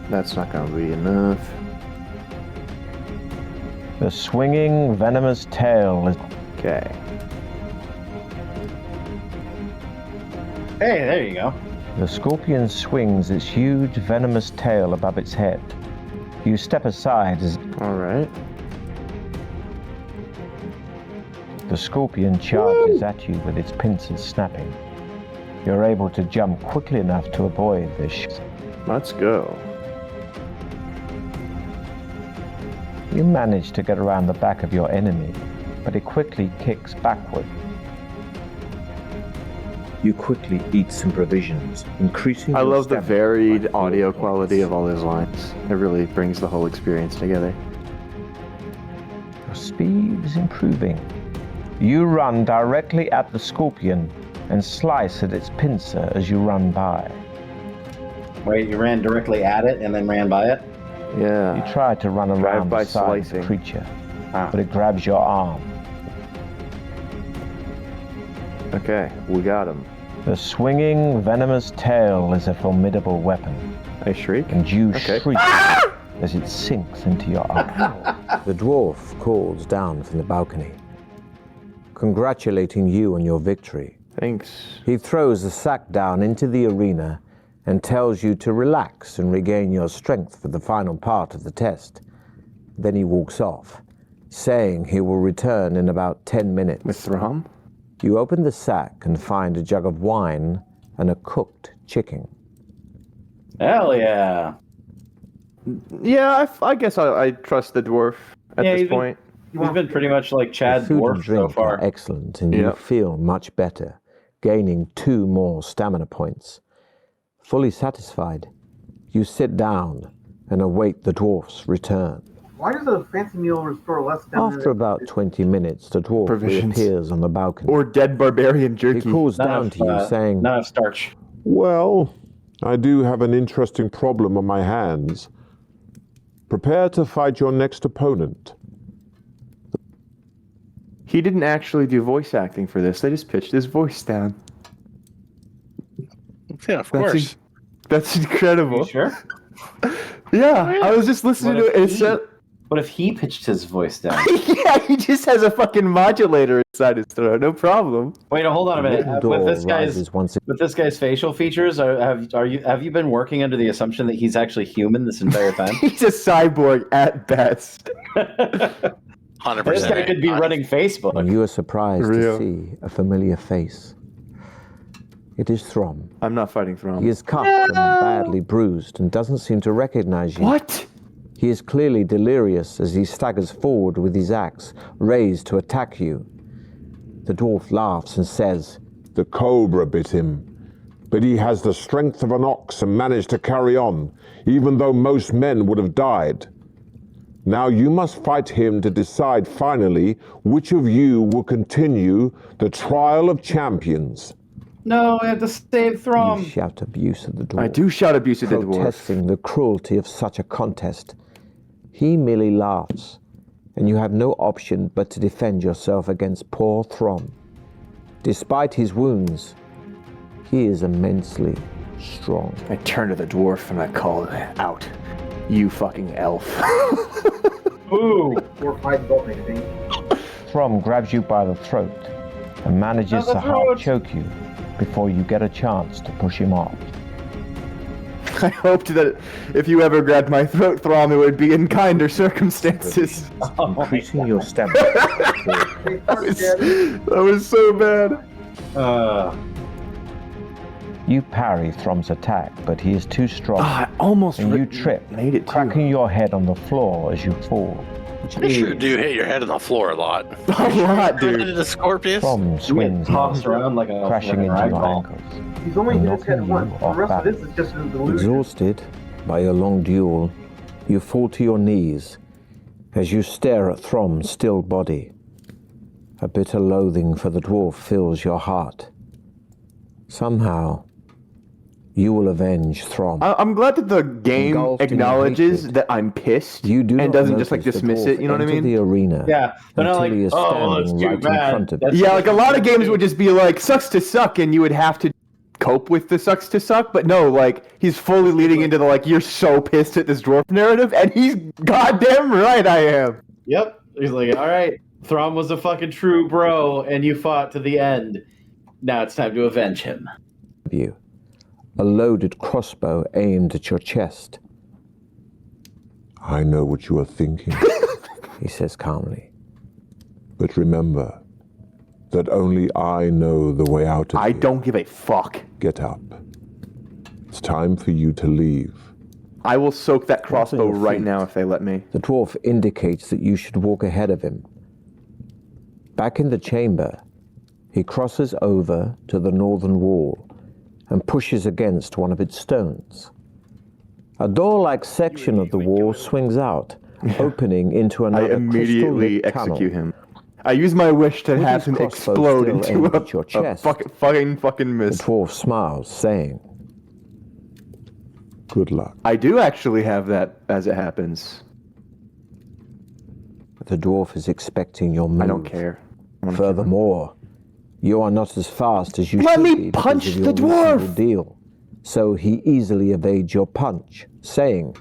That's not gonna be enough. The swinging, venomous tail is... Okay. Hey, there you go. The scorpion swings its huge, venomous tail above its head. You step aside as All right. the scorpion charges at you with its pincers snapping. You're able to jump quickly enough to avoid this. Let's go. You manage to get around the back of your enemy, but it quickly kicks backward. You quickly eat some provisions, increasing I your love the stamina varied by 4 audio points. quality of all his lines. It really brings the whole experience together. Your speed is improving. You run directly at the scorpion and slice at its pincer as you run by. Wait, you ran directly at it and then ran by it? Yeah. You try to run around by the side of slicing. the creature, Ah. but it grabs your arm. Okay, we got him. The swinging, venomous tail is a formidable weapon, I shriek. and you Okay. shriek as it sinks into your arm. The dwarf calls down from the balcony, congratulating you on your victory. Thanks. He throws the sack down into the arena and tells you to relax and regain your strength for the final part of the test. Then he walks off, saying he will return in about 10 minutes. With Throm? You open the sack and find a jug of wine and a cooked chicken. Hell yeah. Yeah, I guess I trust the dwarf at Yeah, this even- point. He's been pretty much like Chad The food and Dwarf so drink far. are excellent, and you Yep. feel much better, gaining 2 more stamina points. Fully satisfied, you sit down and await the dwarf's return. Why does a fancy meal restore less stamina? After about 20 minutes, the dwarf Provisions. reappears on the balcony. Or dead barbarian He jerky. calls Not down enough, to you, saying, not enough starch. Well, I do have an interesting problem on my hands. Prepare to fight your next opponent. He didn't actually do voice acting for this. They just pitched his voice down. Yeah, of That's course. That's incredible. You sure? Yeah, I was just listening to it. And it said, What if he pitched his voice down? yeah, he just has a fucking modulator inside his throat. No problem. Wait, hold on a the minute. wooden door rises once With this guy's facial features, have you been working under the assumption that he's actually human this entire time? He's a cyborg at best. 100%. This guy could be running and Facebook. you are surprised Real. to see a familiar face. It is Throm. I'm not fighting Throm. He is cut and badly bruised and doesn't seem to recognize you. What? He is clearly delirious as he staggers forward with his axe raised to attack you. The dwarf laughs and says, The cobra bit him, but he has the strength of an ox and managed to carry on, even though most men would have died. Now you must fight him to decide finally which of you will continue the trial of champions. No, I have to save you Throm. shout abuse at the dwarf. I do shout abuse at the dwarf. protesting the cruelty of such a contest. He merely laughs, and you have no option but to defend yourself against poor Throm. Despite his wounds, he is immensely strong. I turn to the dwarf and I call out, "You fucking elf." Ooh. We're fighting both, I think. Throm grabs you by the throat and manages to half choke you before you get a chance to push him off. I hoped that if you ever grabbed my throat, Throm, it would be in kinder circumstances. Increasing your stamina. That was so bad. You parry Throm's attack, but he is too strong. I almost and you trip, made it too. cracking your head on the floor as you fall. You sure do hit your head on the floor a lot. A lot, dude. The Scorpius? Throm swings tossed around like a crashing into your ragdoll. ankles. He's only hit his knocking head you once. The off rest of balance. this is just an delusion. Exhausted by your long duel, you fall to your knees as you stare at Throm's still body. A bitter loathing for the dwarf fills your heart. Somehow, you will avenge Throm. I'm glad that the game Engulfed in acknowledges hatred. that I'm pissed You do and not doesn't just like notice the dismiss dwarf it, you know what I enter mean? the arena Yeah, they're not until like, he is oh, that's standing too right in bad. front of That's you. Yeah, like a lot of games would just be like, sucks to suck, and you would have to cope with the sucks to suck, but no, like, he's fully leading into the, like, you're so pissed at this dwarf narrative, and he's goddamn right I am. Yep. He's like, all right, Throm was a fucking true bro, and you fought to the end. Now it's time to avenge him. You. A loaded crossbow aimed at your chest. I know what you are thinking, He says calmly. but remember that only I know the way out of I here. don't give a fuck. Get up. It's time for you to leave. I will soak that crossbow your right feet. now if they let me. The dwarf indicates that you should walk ahead of him. Back in the chamber, he crosses over to the northern wall and pushes against one of its stones. A door-like section of the wall swings out, opening into I another immediately crystal-lit tunnel. execute him. I use my wish to With have his him crossbow explode still into aimed a, at your a chest. fucking The miss. dwarf smiles, saying, Good luck. I do actually have that as it happens. the dwarf is expecting your move. I don't care. Furthermore, you are not as fast as you Let should me be because punch of your the dwarf! recent ordeal. So he easily evades your punch, saying,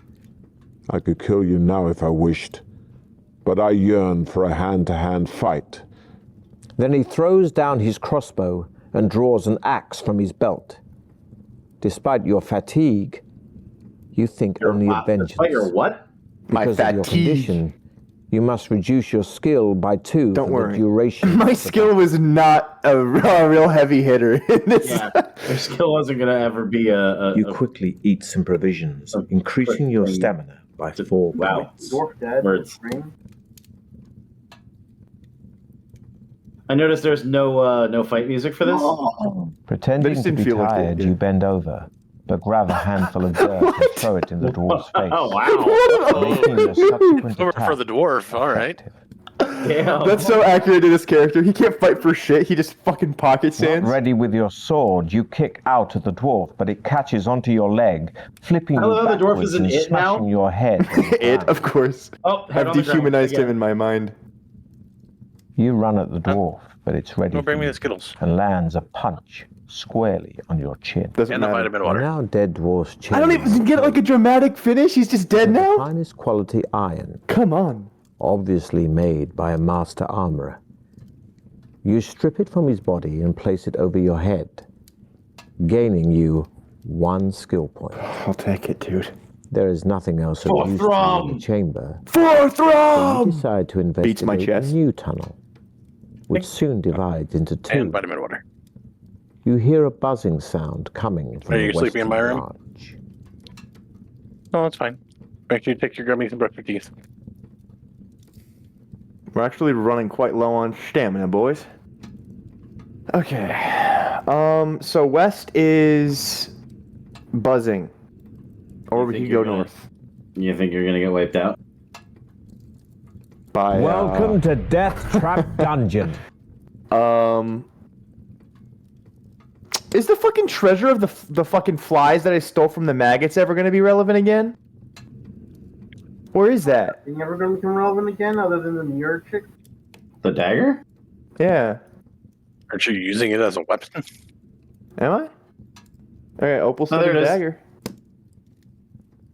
I could kill you now if I wished, but I yearn for a hand-to-hand fight. Then he throws down his crossbow and draws an axe from his belt. Despite your fatigue, you think only of vengeance. Despite your what? My Because of your fatigue. condition, you must reduce your skill by 2 Don't for worry. the duration. My of the skill was not a real heavy hitter in this. Yeah, your skill wasn't gonna ever be You quickly eat some provisions, increasing your stamina by 4 Wow. points. Dwarf dead. Words. Ring. I noticed there's no fight music for this. Pretending just to didn't be feel like it, tired, yeah. you bend over, but grab a handful of dirt and throw it in the dwarf's face. Oh wow! Making your subsequent For attack the dwarf, all right. effective. Damn. That's so accurate to this character. He can't fight for shit. He just fucking pocket Not sands. ready with your sword, you kick out at the dwarf, but it catches onto your leg, flipping I you love the dwarf backwards is an and it now. smashing your head. on the It, ground. of course. Oh, head I've on the ground dehumanized him again. in my mind. You run at the dwarf, but it's ready Don't bring for me you the Skittles. and lands a punch squarely on your chin. Doesn't And the matter. vitamin The water. now dead dwarf's chin. I don't even get like a dramatic finish. He's just dead the now. finest quality iron, Come on. obviously made by a master armorer. You strip it from his body and place it over your head, gaining you 1 skill point. I'll take it, dude. There is nothing else of For use to you in Throm! the chamber. For You Throm! decide to Beats my investigate a chest. new tunnel, which soon divides into 2. And vitamin water. You hear a buzzing sound coming from Are the you sleeping in my western room? branch. No, that's fine. Make sure you take your gummies and brush your teeth. We're actually running quite low on stamina, boys. Okay. So west is buzzing. Or we think can go you're gonna- north. You think you're gonna get wiped out? By Welcome to Deathtrap Dungeon. Is the fucking treasure of the fucking flies that I stole from the maggots ever going to be relevant again? Where is that? You never gonna become relevant again, other than the New York chick? The dagger? Yeah. Aren't you using it as a weapon? Am I? Okay, Opal Oh, there Silver it is. Dagger.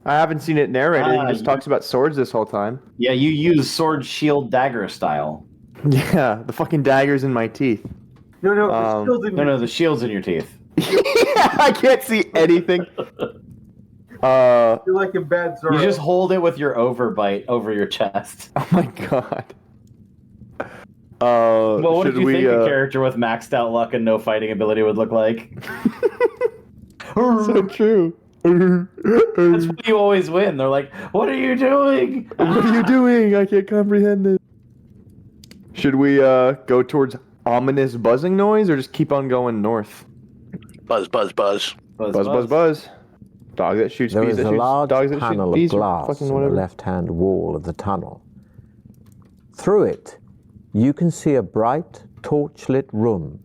I haven't seen it narrated. He just you- talks about swords this whole time. Yeah, you use sword, shield, dagger style. Yeah, the fucking dagger's in my teeth. No, the skills in No, the shield's in your teeth. I can't see anything. You're like a bad Zoro. You just hold it with your overbite over your chest. Oh my god. Well, what should did you we, think a character with maxed out luck and no fighting ability would look like? So true. That's when you always win. They're like, "What are you doing? What are you doing? I can't comprehend this. Should we go towards ominous buzzing noise or just keep on going north? Buzz, buzz, buzz. Buzz, buzz, buzz. Dog that shoots There bees is that a shoots large dogs that panel shoot of bees or glass fucking in the whatever. left-hand wall of the tunnel. Through it, you can see a bright, torch-lit room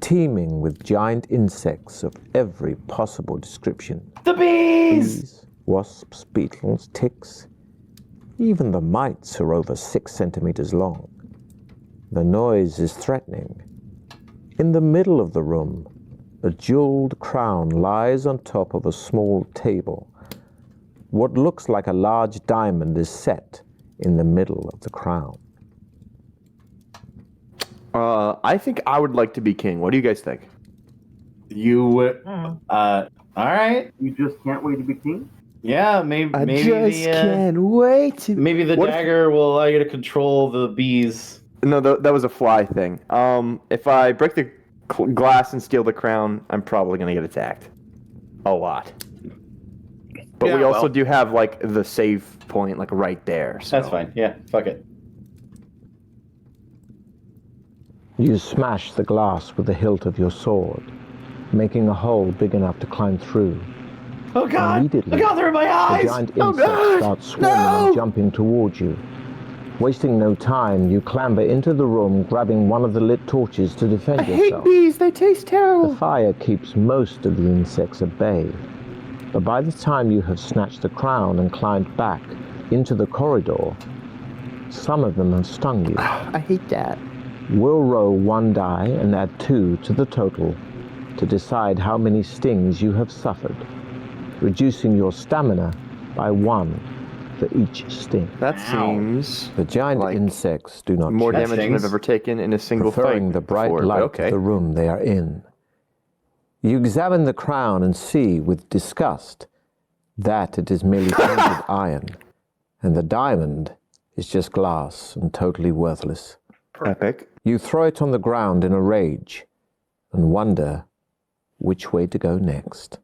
teeming with giant insects of every possible description. The bees! Bees, wasps, beetles, ticks. Even the mites are over 6 centimeters long. The noise is threatening. In the middle of the room, a jeweled crown lies on top of a small table. What looks like a large diamond is set in the middle of the crown. I think I would like to be king. What do you guys think? You would. All right. You just can't wait to be king? Yeah, maybe. I maybe just can't wait to. Maybe the What if- dagger will allow you to control the bees. No, that was a fly thing. If I break the glass and steal the crown, I'm probably gonna get attacked. A lot. But Yeah, we also well. do have like the save point like right there. So. That's fine. Yeah, fuck it. You smash the glass with the hilt of your sword, making a hole big enough to climb through. Oh god! Immediately, Look out, they're in my the eyes! giant Oh, insects God! start swarming No! and jumping towards you. Wasting no time, you clamber into the room, grabbing one of the lit torches to defend I hate yourself. bees. They taste The terrible. fire keeps most of the insects at bay, but by the time you have snatched the crown and climbed back into the corridor, some of them have stung you. I hate that. We'll roll 1 die and add 2 to the total to decide how many stings you have suffered, reducing your stamina by 1 for each sting. That seems The giant like insects do not more change, damage than I've ever taken in a single preferring fight the bright before, but light okay. of the room they are in. You examine the crown and see with disgust that it is merely painted iron, and the diamond is just glass and totally worthless. Epic. You throw it on the ground in a rage and wonder which way to go next.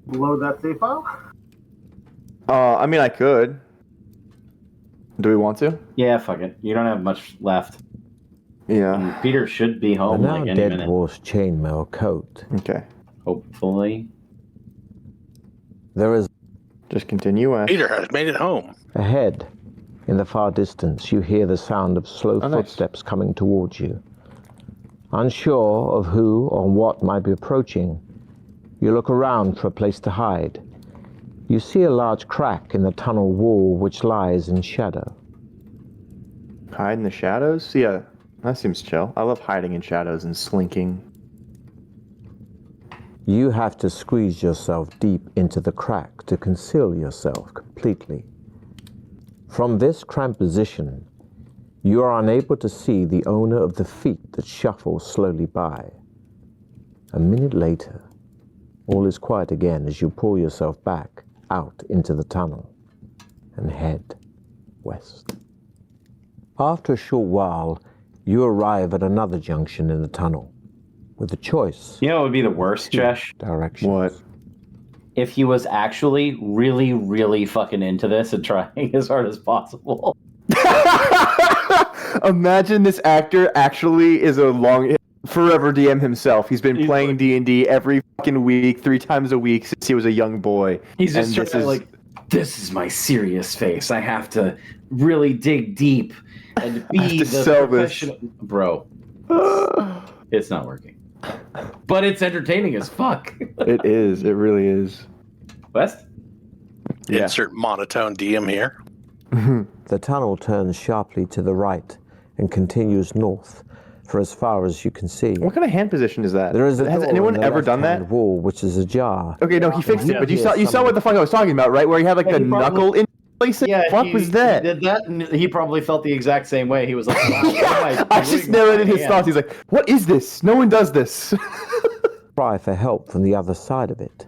Load that save file? I mean, I could. Do we want to? Yeah, fuck it. You don't have much left. Yeah. And Peter should be The home now like any dead minute. dwarf's chainmail coat. Okay. Hopefully. There is Just continue west. Peter has made it home. ahead. In the far distance, you hear the sound of slow nice. footsteps coming towards you. Unsure of who or what might be approaching, you look around for a place to hide. You see a large crack in the tunnel wall which lies in shadow. Hide in the shadows? Yeah, that seems chill. I love hiding in shadows and slinking. You have to squeeze yourself deep into the crack to conceal yourself completely. From this cramped position, you are unable to see the owner of the feet that shuffle slowly by. A minute later, all is quiet again as you pull yourself back out into the tunnel and head west. After a short while, you arrive at another junction in the tunnel with a choice. You know what would be the worst, Josh? Directions. What? If he was actually really, really fucking into this and trying as hard as possible. Imagine this actor actually is a forever DM himself. He's been playing D&D every fucking week, 3 times a week since he was a young boy. He's just And trying to like, this is my serious face. I have to really dig deep and be to the sell this. professional. Bro, it's not working. But it's entertaining as fuck. It is. It really is. West? Insert monotone DM here. The tunnel turns sharply to the right and continues north for as far as you can see. What kind of hand position is that? There is a Has door anyone in the ever done left-hand that? wall which is ajar. Okay, no, he fixed it, Yeah. but you Yeah, saw what the fuck I was talking about, right? Where he had like Yeah, the he probably- knuckle in place. Yeah, What the fuck was that? He did that, and he probably felt the exact same way. He was like, wow, what am I doing just with narrated my his hand? thoughts. He's like, "What is this? No one does this." Cry for help from the other side of it.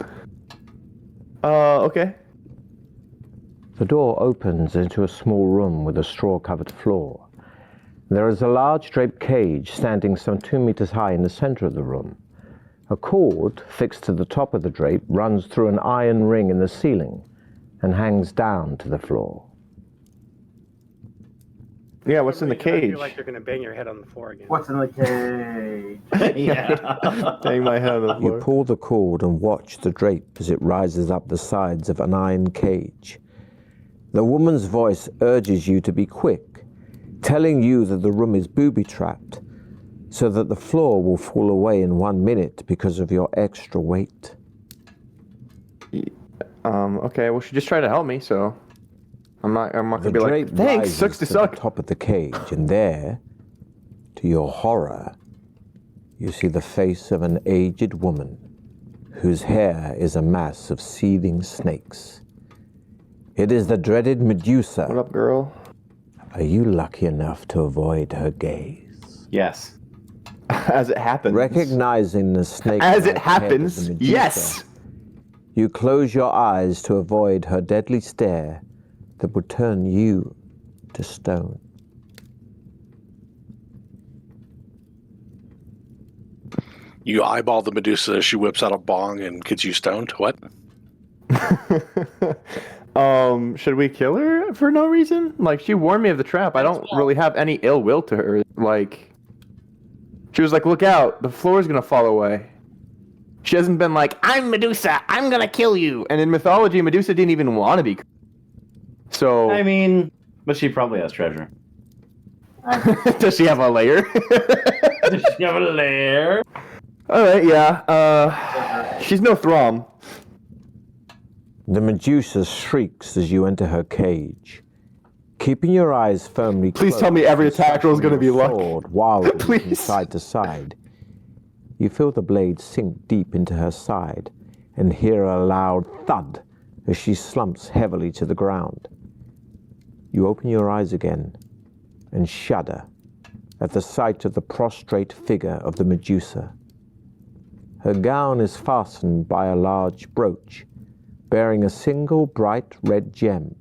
Okay. The door opens into a small room with a straw-covered floor. There is a large draped cage standing some 2 meters high in the center of the room. A cord fixed to the top of the drape runs through an iron ring in the ceiling and hangs down to the floor. Yeah, what's in the I cage? feel like you're gonna bang your head on the floor again. What's in the cage? Yeah. Bang my head on the You floor. pull the cord and watch the drape as it rises up the sides of an iron cage. The woman's voice urges you to be quick, telling you that the room is booby-trapped, so that the floor will fall away in 1 minute because of your extra weight. Okay, well, she just tried to help me, so I'm not The gonna be drape like, thanks, rises sucks to to suck. the top of the cage, and there, to your horror, you see the face of an aged woman whose hair is a mass of seething snakes. It is the dreaded Medusa. What up, girl? Are you lucky enough to avoid her gaze? Yes. As it happens. Recognizing the snake As it happens, yes. You close your eyes to avoid her deadly stare that would turn you to stone. You eyeball the Medusa as she whips out a bong and gets you stoned. What? Should we kill her for no reason? Like, she warned me of the trap. I don't really have any ill will to her. Like, she was like, look out, the floor's gonna fall away. She hasn't been like, I'm Medusa, I'm gonna kill you. And in mythology, Medusa didn't even want to be. So. I mean, but she probably has treasure. Does she have a lair? Does she have a lair? Alright, yeah. She's no Throm. The Medusa shrieks as you enter her cage. Keeping your eyes firmly Please tell me every attack roll is going to be luck. Wildly from Please. side to side. You feel the blade sink deep into her side and hear a loud thud as she slumps heavily to the ground. You open your eyes again and shudder at the sight of the prostrate figure of the Medusa. Her gown is fastened by a large brooch bearing a single bright red gem.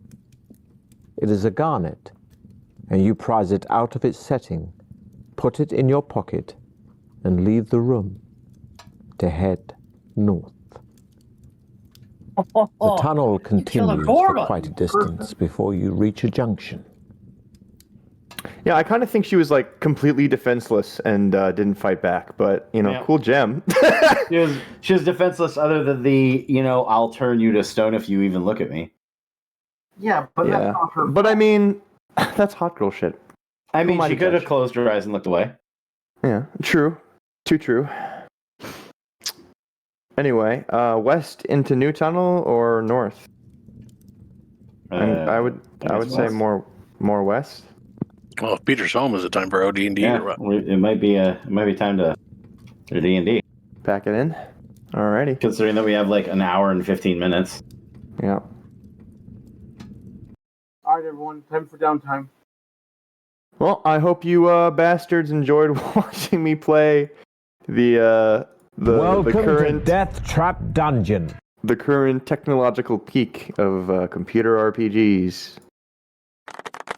It is a garnet, and you prize it out of its setting, put it in your pocket, and leave the room to head north. The tunnel continues for quite a distance before you reach a junction. Yeah, I kind of think she was like completely defenseless and didn't fight back, but you know, Yeah. cool gem. She was defenseless other than the, I'll turn you to stone if you even look at me. Yeah, but Yeah, that's not her. but I mean, that's hot girl shit. I mean, might she have could have touched? closed her eyes and looked away. Yeah, true. Too true. Anyway, west into New Tunnel or north? I would say west. more west. Well, if Peter's home, is it time for OD&D Yeah, or what? it might be time to do D&D. Pack it in. Alrighty. Considering that we have like an hour and 15 minutes. Yeah. All right, everyone, time for downtime. Well, I hope you bastards enjoyed watching me play the Welcome current to Deathtrap Dungeon. the current technological peak of computer RPGs.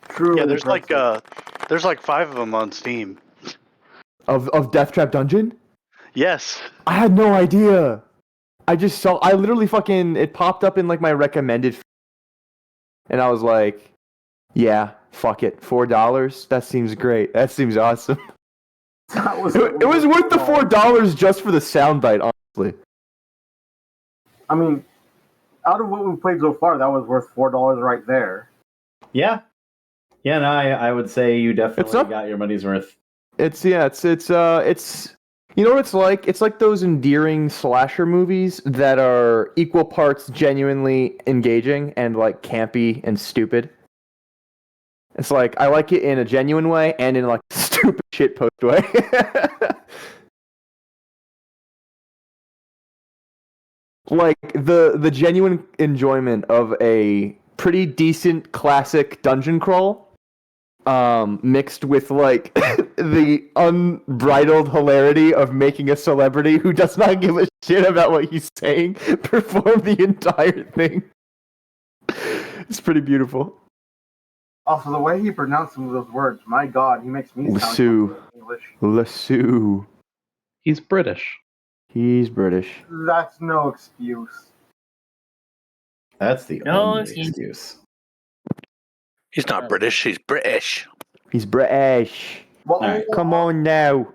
Truly Yeah, there's impressive. like 5 of them on Steam. Of Deathtrap Dungeon? Yes. I had no idea. I literally it popped up in like my recommended and I was like, yeah, fuck it. $4? That seems great. That seems awesome. That was It was worth the $4 just for the soundbite, honestly. I mean, out of what we've played so far, that was worth $4 right there. Yeah. Yeah, no, I would say you definitely not- got your money's worth. It's You know what it's like? It's like those endearing slasher movies that are equal parts genuinely engaging and like campy and stupid. It's like I like it in a genuine way and in like a stupid shit post way. Like the genuine enjoyment of a pretty decent classic dungeon crawl, mixed with like the unbridled hilarity of making a celebrity who does not give a shit about what he's saying perform the entire thing. It's pretty beautiful. Also, the way he pronounced some of those words, my God, he makes me sound Lasso. English. Lasso. He's British. He's British. That's no excuse. That's the No only excuse. excuse. He's not British. He's British. He's British. Well, All right. Come on now.